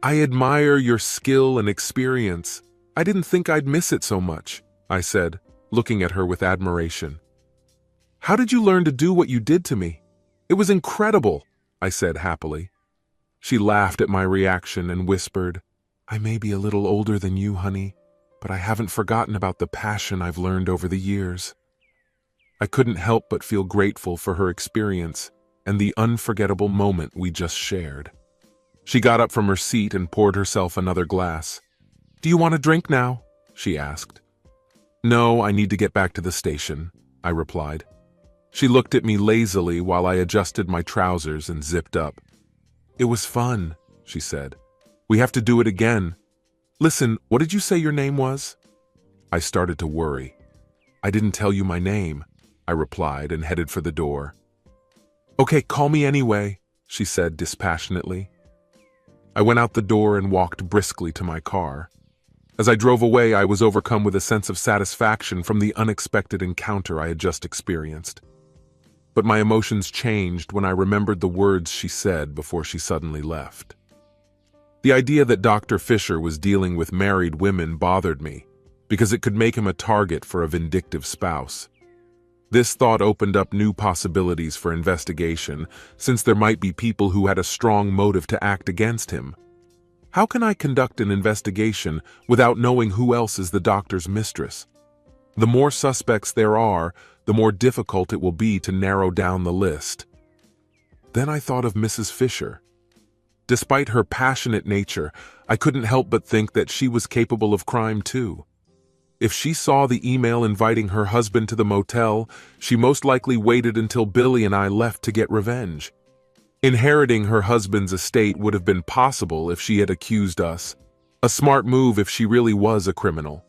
I admire your skill and experience. I didn't think I'd miss it so much," I said, looking at her with admiration. "How did you learn to do what you did to me? It was incredible," I said happily. She laughed at my reaction and whispered, "I may be a little older than you, honey, but I haven't forgotten about the passion I've learned over the years." I couldn't help but feel grateful for her experience and the unforgettable moment we just shared. She got up from her seat and poured herself another glass. "Do you want a drink now?" she asked. No, I need to get back to the station, I replied. She looked at me lazily while I adjusted my trousers and zipped up. It was fun, she said. We have to do it again. Listen, what did you say your name was? I started to worry. I didn't tell you my name, I replied and headed for the door. Okay, call me anyway, she said dispassionately. I went out the door and walked briskly to my car. As I drove away, I was overcome with a sense of satisfaction from the unexpected encounter I had just experienced. But my emotions changed when I remembered the words she said before she suddenly left. The idea that Dr. Fisher was dealing with married women bothered me, because it could make him a target for a vindictive spouse. This thought opened up new possibilities for investigation, since there might be people who had a strong motive to act against him. How can I conduct an investigation without knowing who else is the doctor's mistress? The more suspects there are, the more difficult it will be to narrow down the list. Then I thought of Mrs. Fisher. Despite her passionate nature, I couldn't help but think that she was capable of crime too. If she saw the email inviting her husband to the motel, she most likely waited until Billy and I left to get revenge. Inheriting her husband's estate would have been possible if she had accused us. A smart move if she really was a criminal.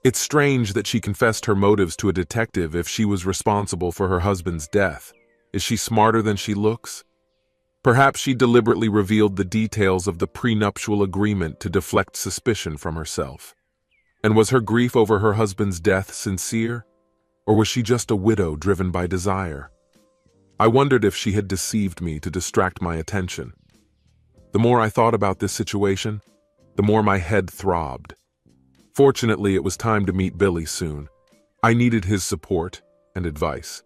It's strange that she confessed her motives to a detective if she was responsible for her husband's death. Is she smarter than she looks? Perhaps she deliberately revealed the details of the prenuptial agreement to deflect suspicion from herself. And was her grief over her husband's death sincere? Or was she just a widow driven by desire? I wondered if she had deceived me to distract my attention. The more I thought about this situation, the more my head throbbed. Fortunately, it was time to meet Billy soon. I needed his support and advice.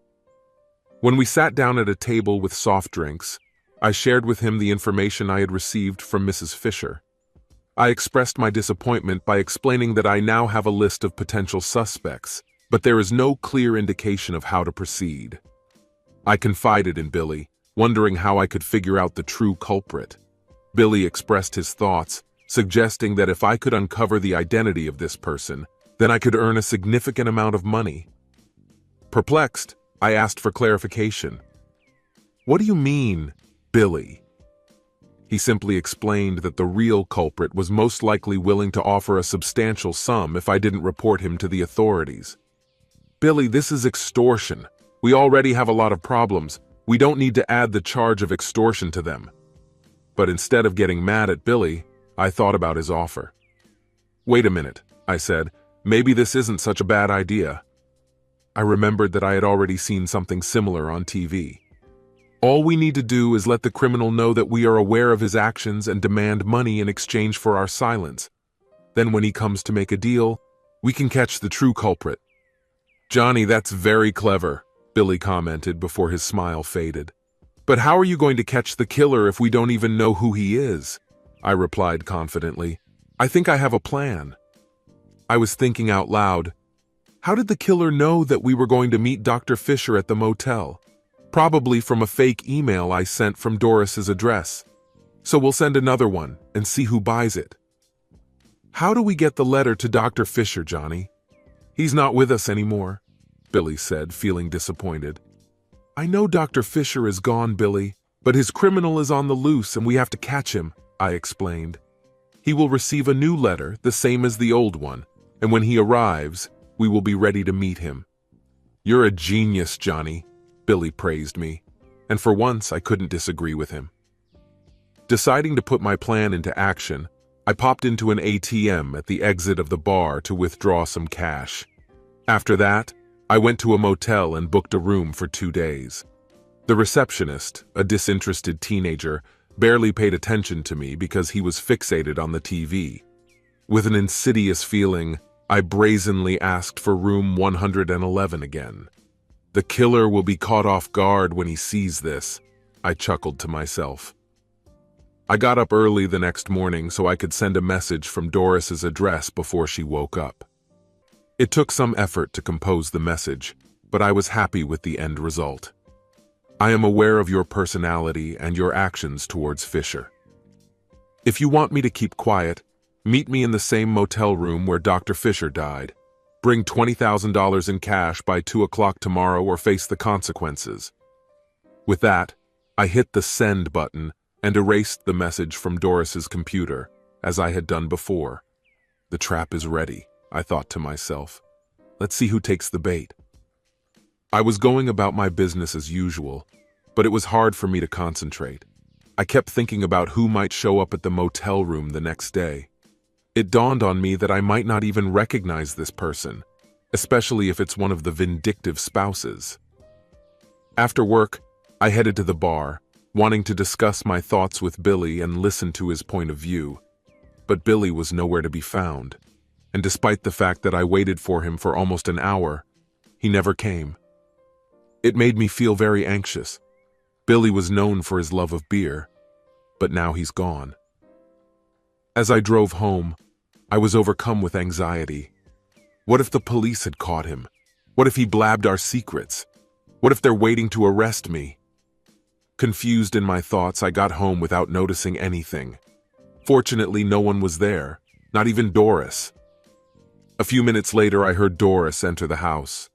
When we sat down at a table with soft drinks, I shared with him the information I had received from Mrs. Fisher. I expressed my disappointment by explaining that I now have a list of potential suspects, but there is no clear indication of how to proceed. I confided in Billy, wondering how I could figure out the true culprit. Billy expressed his thoughts, suggesting that if I could uncover the identity of this person, then I could earn a significant amount of money. Perplexed, I asked for clarification. What do you mean, Billy? He simply explained that the real culprit was most likely willing to offer a substantial sum if I didn't report him to the authorities. Billy, this is extortion. We already have a lot of problems. We don't need to add the charge of extortion to them. But instead of getting mad at Billy, I thought about his offer. Wait a minute, I said. Maybe this isn't such a bad idea. I remembered that I had already seen something similar on TV. All we need to do is let the criminal know that we are aware of his actions and demand money in exchange for our silence. Then when he comes to make a deal, we can catch the true culprit. Johnny, that's very clever, Billy commented before his smile faded. But how are you going to catch the killer if we don't even know who he is? I replied confidently. I think I have a plan. I was thinking out loud. How did the killer know that we were going to meet Dr. Fisher at the motel? Probably from a fake email I sent from Doris's address. So we'll send another one and see who buys it. How do we get the letter to Dr. Fisher, Johnny? He's not with us anymore, Billy said, feeling disappointed. I know Dr. Fisher is gone, Billy, but his criminal is on the loose and we have to catch him, I explained. He will receive a new letter, the same as the old one, and when he arrives, we will be ready to meet him. You're a genius, Johnny, Billy praised me, and for once I couldn't disagree with him. Deciding to put my plan into action, I popped into an ATM at the exit of the bar to withdraw some cash. After that, I went to a motel and booked a room for 2 days. The receptionist, a disinterested teenager, barely paid attention to me because he was fixated on the TV. With an insidious feeling, I brazenly asked for room 111 again. The killer will be caught off guard when he sees this, I chuckled to myself. I got up early the next morning so I could send a message from Doris's address before she woke up. It took some effort to compose the message, but I was happy with the end result. I am aware of your personality and your actions towards Fisher. If you want me to keep quiet, meet me in the same motel room where Dr. Fisher died. Bring $20,000 in cash by 2 o'clock tomorrow or face the consequences. With that, I hit the send button and erased the message from Doris's computer, as I had done before. The trap is ready, I thought to myself. Let's see who takes the bait. I was going about my business as usual, but it was hard for me to concentrate. I kept thinking about who might show up at the motel room the next day. It dawned on me that I might not even recognize this person, especially if it's one of the vindictive spouses. After work, I headed to the bar, wanting to discuss my thoughts with Billy and listen to his point of view. But Billy was nowhere to be found, and despite the fact that I waited for him for almost an hour, he never came. It made me feel very anxious. Billy was known for his love of beer, but now he's gone. As I drove home, I was overcome with anxiety. What if the police had caught him? What if he blabbed our secrets? What if they're waiting to arrest me? Confused in my thoughts, I got home without noticing anything. Fortunately, no one was there, not even Doris. A few minutes later, I heard Doris enter the house.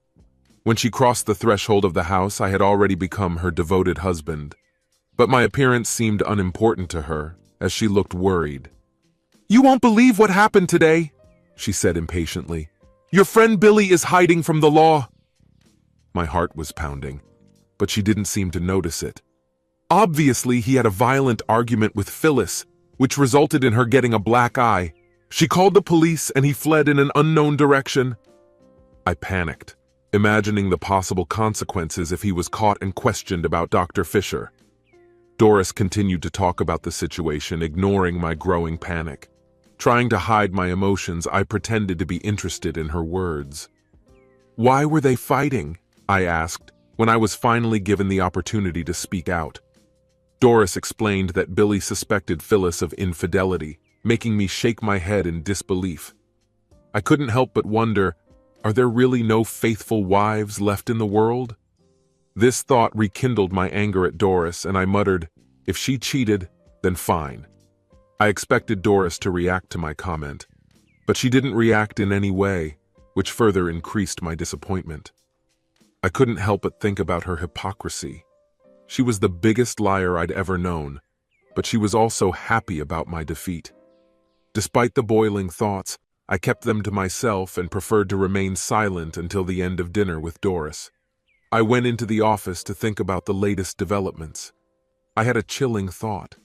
When she crossed the threshold of the house, I had already become her devoted husband. But my appearance seemed unimportant to her, as she looked worried. "You won't believe what happened today," she said impatiently. "Your friend Billy is hiding from the law." My heart was pounding, but she didn't seem to notice it. Obviously, he had a violent argument with Phyllis, which resulted in her getting a black eye. She called the police and he fled in an unknown direction. I panicked, imagining the possible consequences if he was caught and questioned about Dr. Fisher. Doris continued to talk about the situation, ignoring my growing panic. Trying to hide my emotions, I pretended to be interested in her words. "Why were they fighting?" I asked, when I was finally given the opportunity to speak out. Doris explained that Billy suspected Phyllis of infidelity, making me shake my head in disbelief. I couldn't help but wonder, are there really no faithful wives left in the world? This thought rekindled my anger at Doris, and I muttered, if she cheated, then fine. I expected Doris to react to my comment, but she didn't react in any way, which further increased my disappointment. I couldn't help but think about her hypocrisy. She was the biggest liar I'd ever known, but she was also happy about my defeat. Despite the boiling thoughts, I kept them to myself and preferred to remain silent until the end of dinner with Doris. I went into the office to think about the latest developments. I had a chilling thought.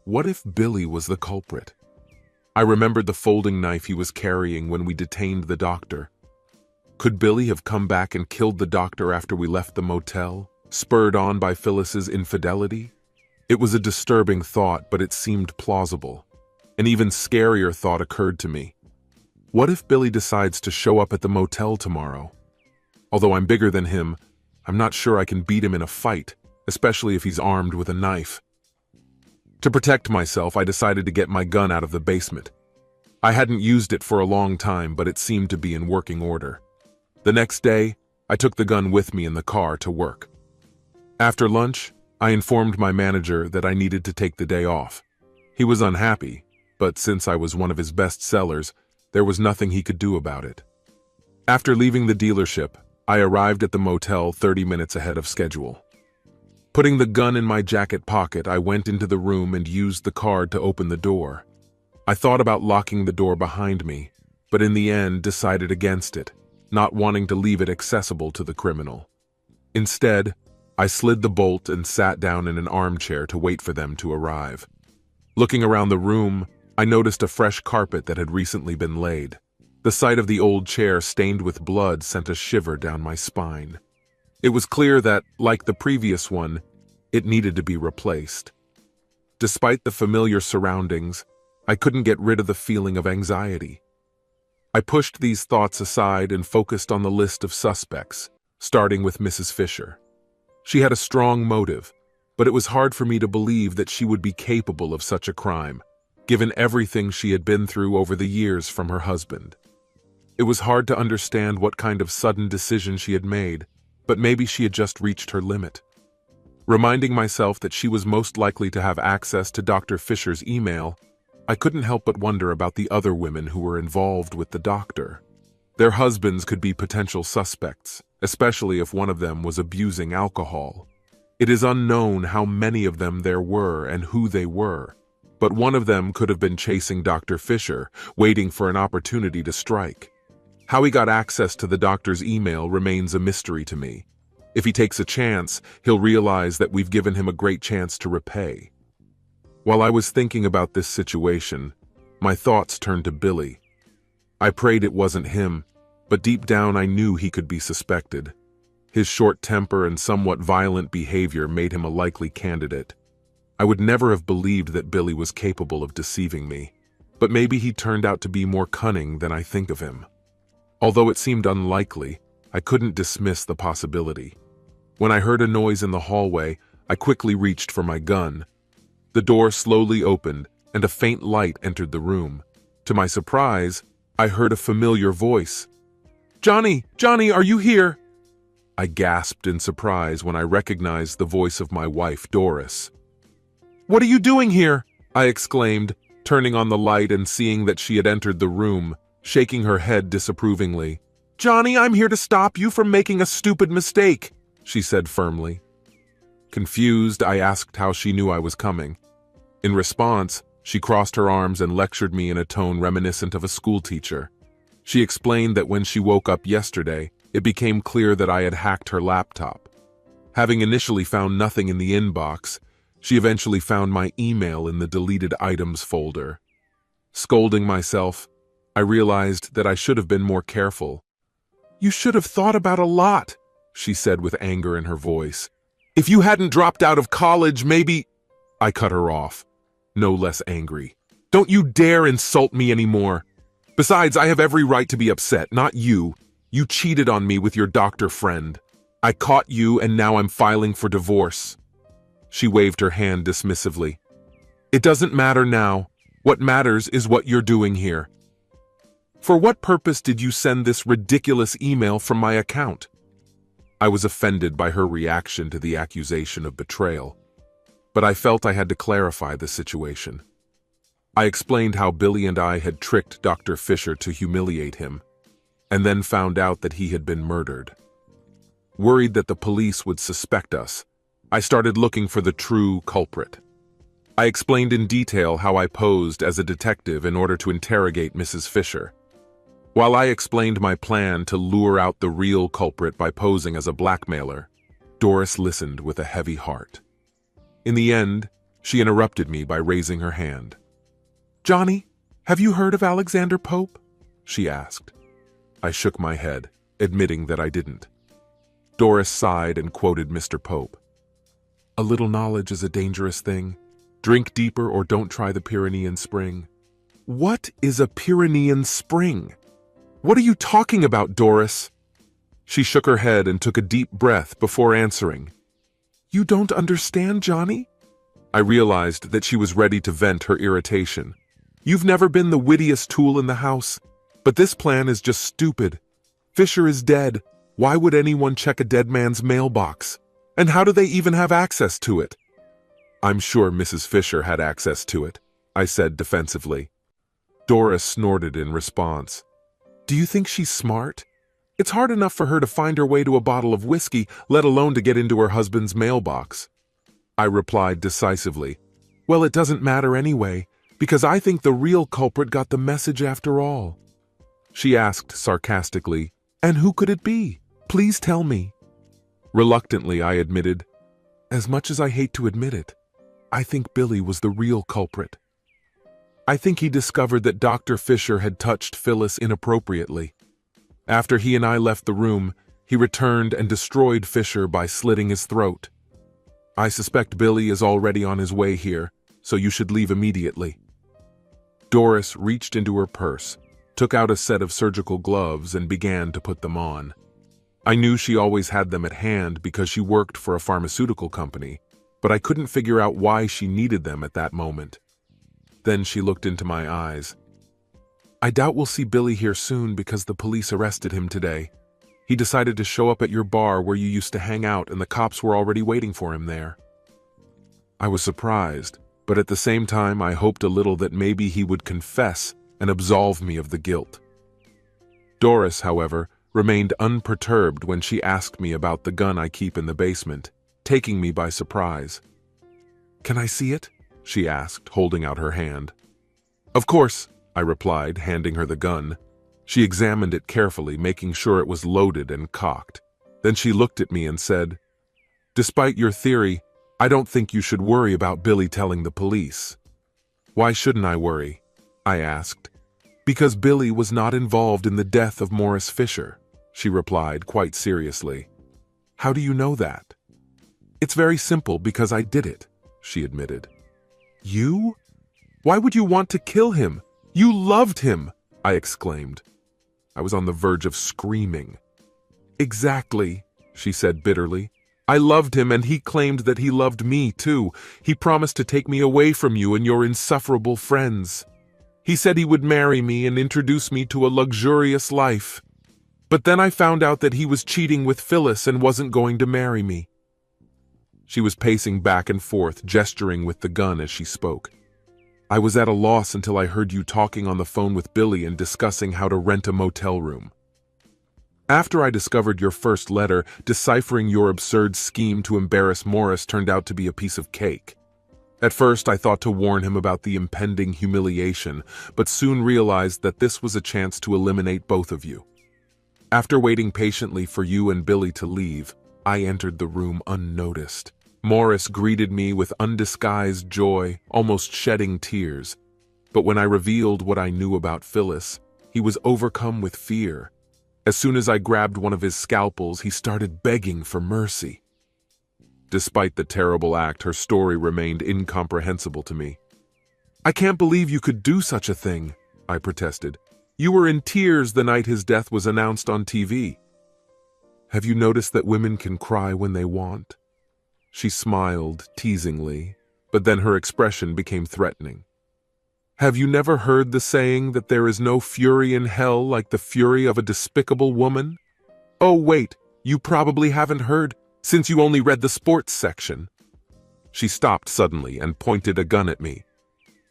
What if Billy was the culprit? I remembered the folding knife he was carrying when we detained the doctor. Could Billy have come back and killed the doctor after we left the motel, spurred on by Phyllis's infidelity? It was a disturbing thought, but it seemed plausible. An even scarier thought occurred to me. What if Billy decides to show up at the motel tomorrow? Although I'm bigger than him, I'm not sure I can beat him in a fight, especially if he's armed with a knife. To protect myself, I decided to get my gun out of the basement. I hadn't used it for a long time, but it seemed to be in working order. The next day, I took the gun with me in the car to work. After lunch, I informed my manager that I needed to take the day off. He was unhappy, but since I was one of his best sellers, there was nothing he could do about it. After leaving the dealership, I arrived at the motel 30 minutes ahead of schedule. Putting the gun in my jacket pocket, I went into the room and used the card to open the door. I thought about locking the door behind me, but in the end decided against it, not wanting to leave it accessible to the criminal. Instead, I slid the bolt and sat down in an armchair to wait for them to arrive. Looking around the room, I noticed a fresh carpet that had recently been laid. The sight of the old chair stained with blood sent a shiver down my spine. It was clear that, like the previous one, it needed to be replaced. Despite the familiar surroundings, I couldn't get rid of the feeling of anxiety. I pushed these thoughts aside and focused on the list of suspects, starting with Mrs. Fisher. She had a strong motive, but it was hard for me to believe that she would be capable of such a crime, given everything she had been through over the years from her husband. It was hard to understand what kind of sudden decision she had made, but maybe she had just reached her limit. Reminding myself that she was most likely to have access to Dr. Fisher's email, I couldn't help but wonder about the other women who were involved with the doctor. Their husbands could be potential suspects, especially if one of them was abusing alcohol. It is unknown how many of them there were and who they were, but one of them could have been chasing Dr. Fisher, waiting for an opportunity to strike. How he got access to the doctor's email remains a mystery to me. If he takes a chance, he'll realize that we've given him a great chance to repay. While I was thinking about this situation, my thoughts turned to Billy. I prayed it wasn't him, but deep down I knew he could be suspected. His short temper and somewhat violent behavior made him a likely candidate. I would never have believed that Billy was capable of deceiving me, but maybe he turned out to be more cunning than I think of him. Although it seemed unlikely, I couldn't dismiss the possibility. When I heard a noise in the hallway, I quickly reached for my gun. The door slowly opened, and a faint light entered the room. To my surprise, I heard a familiar voice. "Johnny! Johnny, are you here?" I gasped in surprise when I recognized the voice of my wife, Doris. "What are you doing here?" I exclaimed, turning on the light and seeing that she had entered the room, shaking her head disapprovingly. "Johnny, I'm here to stop you from making a stupid mistake," she said firmly. Confused, I asked how she knew I was coming. In response, she crossed her arms and lectured me in a tone reminiscent of a schoolteacher. She explained that when she woke up yesterday, it became clear that I had hacked her laptop. Having initially found nothing in the inbox, she eventually found my email in the deleted items folder. Scolding myself, I realized that I should have been more careful. "You should have thought about a lot," she said with anger in her voice. "If you hadn't dropped out of college, maybe—" I cut her off, no less angry. "Don't you dare insult me anymore. Besides, I have every right to be upset, not you. You cheated on me with your doctor friend. I caught you and now I'm filing for divorce." She waved her hand dismissively. "It doesn't matter now. What matters is what you're doing here. For what purpose did you send this ridiculous email from my account?" I was offended by her reaction to the accusation of betrayal, but I felt I had to clarify the situation. I explained how Billy and I had tricked Dr. Fisher to humiliate him, and then found out that he had been murdered. Worried that the police would suspect us, I started looking for the true culprit. I explained in detail how I posed as a detective in order to interrogate Mrs. Fisher. While I explained my plan to lure out the real culprit by posing as a blackmailer, Doris listened with a heavy heart. In the end, she interrupted me by raising her hand. "Johnny, have you heard of Alexander Pope?" she asked. I shook my head, admitting that I didn't. Doris sighed and quoted Mr. Pope. "A little knowledge is a dangerous thing. Drink deeper or don't try the Pyrenean spring." What is a Pyrenean spring? What are you talking about, Doris? She shook her head and took a deep breath before answering. "You don't understand, Johnny?" I realized that she was ready to vent her irritation. "You've never been the wittiest tool in the house, but this plan is just stupid. Fisher is dead. Why would anyone check a dead man's mailbox? And how do they even have access to it?" "I'm sure Mrs. Fisher had access to it," I said defensively. Doris snorted in response. "Do you think she's smart? It's hard enough for her to find her way to a bottle of whiskey, let alone to get into her husband's mailbox." I replied decisively, "Well, it doesn't matter anyway, because I think the real culprit got the message after all." She asked sarcastically, "And who could it be? Please tell me." Reluctantly, I admitted, "As much as I hate to admit it, I think Billy was the real culprit. I think he discovered that Dr. Fisher had touched Phyllis inappropriately. After he and I left the room, he returned and destroyed Fisher by slitting his throat. I suspect Billy is already on his way here, so you should leave immediately." Doris reached into her purse, took out a set of surgical gloves, and began to put them on. I knew she always had them at hand because she worked for a pharmaceutical company, but I couldn't figure out why she needed them at that moment. Then she looked into my eyes. "I doubt we'll see Billy here soon because the police arrested him today. He decided to show up at your bar where you used to hang out and the cops were already waiting for him there." I was surprised, but at the same time I hoped a little that maybe he would confess and absolve me of the guilt. Doris, however, remained unperturbed when she asked me about the gun I keep in the basement, taking me by surprise. "Can I see it?" she asked, holding out her hand. "Of course," I replied, handing her the gun. She examined it carefully, making sure it was loaded and cocked. Then she looked at me and said, "Despite your theory, I don't think you should worry about Billy telling the police." "Why shouldn't I worry?" I asked. "Because Billy was not involved in the death of Morris Fisher," she replied quite seriously. "How do you know that?" "It's very simple, because I did it," she admitted. "You? Why would you want to kill him? You loved him!" I exclaimed. I was on the verge of screaming. "Exactly," she said bitterly. "I loved him, and he claimed that he loved me too. He promised to take me away from you and your insufferable friends. He said he would marry me and introduce me to a luxurious life. But then I found out that he was cheating with Phyllis and wasn't going to marry me." She was pacing back and forth, gesturing with the gun as she spoke. "I was at a loss until I heard you talking on the phone with Billy and discussing how to rent a motel room. After I discovered your first letter, deciphering your absurd scheme to embarrass Morris turned out to be a piece of cake. At first, I thought to warn him about the impending humiliation, but soon realized that this was a chance to eliminate both of you. After waiting patiently for you and Billy to leave, I entered the room unnoticed. Morris greeted me with undisguised joy, almost shedding tears. But when I revealed what I knew about Phyllis, he was overcome with fear. As soon as I grabbed one of his scalpels, he started begging for mercy. Despite the terrible act, her story remained incomprehensible to me. "I can't believe you could do such a thing," I protested. "You were in tears the night his death was announced on TV." "Have you noticed that women can cry when they want?" She smiled teasingly, but then her expression became threatening. "Have you never heard the saying that there is no fury in hell like the fury of a despicable woman? Oh, wait, you probably haven't heard, since you only read the sports section." She stopped suddenly and pointed a gun at me.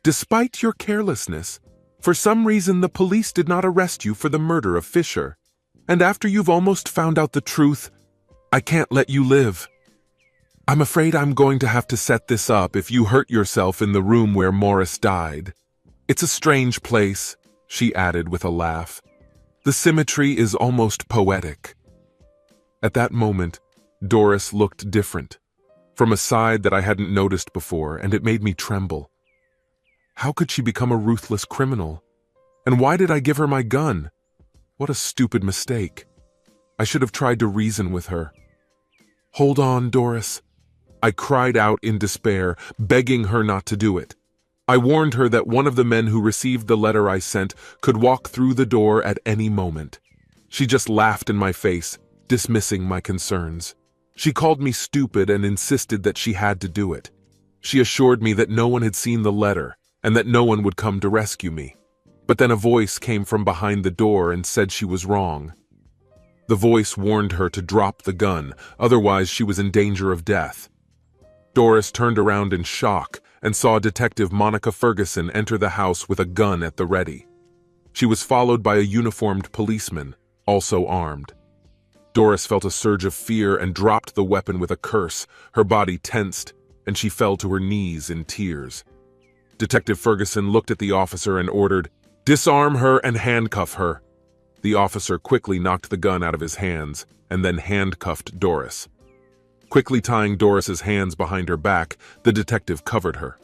"Despite your carelessness, for some reason the police did not arrest you for the murder of Fisher. And after you've almost found out the truth, I can't let you live. I'm afraid I'm going to have to set this up if you hurt yourself in the room where Morris died. It's a strange place," she added with a laugh. "The symmetry is almost poetic." At that moment, Doris looked different, from a side that I hadn't noticed before, and it made me tremble. How could she become a ruthless criminal? And why did I give her my gun? What a stupid mistake. I should have tried to reason with her. "Hold on, Doris." I cried out in despair, begging her not to do it. I warned her that one of the men who received the letter I sent could walk through the door at any moment. She just laughed in my face, dismissing my concerns. She called me stupid and insisted that she had to do it. She assured me that no one had seen the letter and that no one would come to rescue me. But then a voice came from behind the door and said she was wrong. The voice warned her to drop the gun, otherwise she was in danger of death. Doris turned around in shock and saw Detective Monica Ferguson enter the house with a gun at the ready. She was followed by a uniformed policeman, also armed. Doris felt a surge of fear and dropped the weapon with a curse. Her body tensed, and she fell to her knees in tears. Detective Ferguson looked at the officer and ordered, "Disarm her and handcuff her." The officer quickly knocked the gun out of his hands and then handcuffed Doris. Quickly tying Doris's hands behind her back, the detective covered her.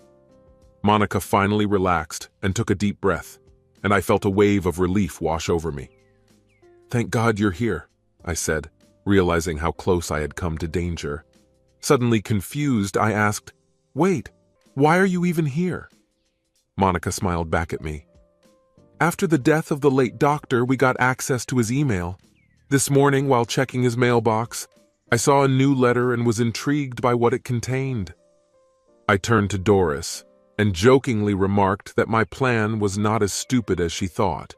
Monica finally relaxed and took a deep breath, and I felt a wave of relief wash over me. "Thank God you're here," I said, realizing how close I had come to danger. Suddenly confused, I asked, "Wait, why are you even here?" Monica smiled back at me. "After the death of the late doctor, we got access to his email. This morning, while checking his mailbox, I saw a new letter and was intrigued by what it contained." I turned to Doris and jokingly remarked that my plan was not as stupid as she thought.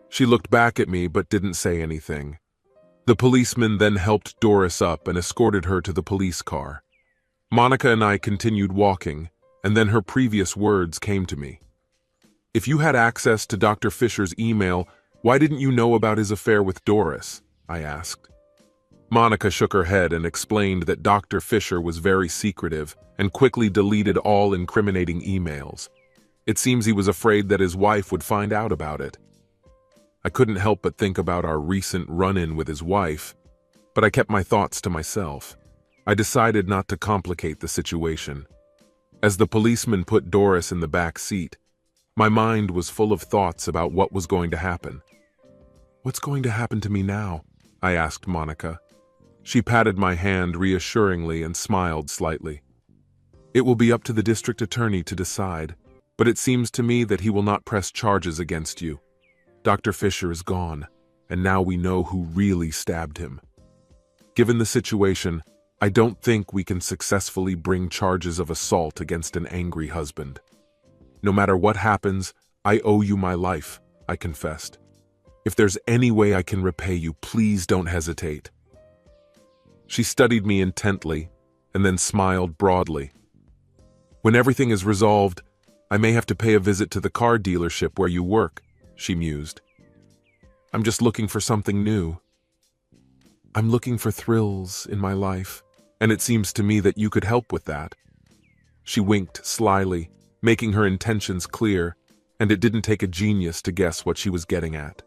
She looked back at me but didn't say anything. The policeman then helped Doris up and escorted her to the police car. Monica and I continued walking, and then her previous words came to me. "If you had access to Dr. Fisher's email, Why didn't you know about his affair with Doris? I asked. Monica shook her head and explained that Dr. Fisher was very secretive and quickly deleted all incriminating emails. It seems he was afraid that his wife would find out about it. I couldn't help but think about our recent run-in with his wife, but I kept my thoughts to myself. I decided not to complicate the situation. As the policeman put Doris in the back seat, my mind was full of thoughts about what was going to happen. "What's going to happen to me now?" I asked Monica. She patted my hand reassuringly and smiled slightly. "It will be up to the district attorney to decide, but it seems to me that he will not press charges against you. Dr. Fisher is gone, and now we know who really stabbed him. Given the situation, I don't think we can successfully bring charges of assault against an angry husband. No matter what happens, I owe you my life," I confessed. "If there's any way I can repay you, please don't hesitate." She studied me intently and then smiled broadly. "When everything is resolved, I may have to pay a visit to the car dealership where you work," she mused. "I'm just looking for something new. I'm looking for thrills in my life, and it seems to me that you could help with that." She winked slyly, making her intentions clear, and it didn't take a genius to guess what she was getting at.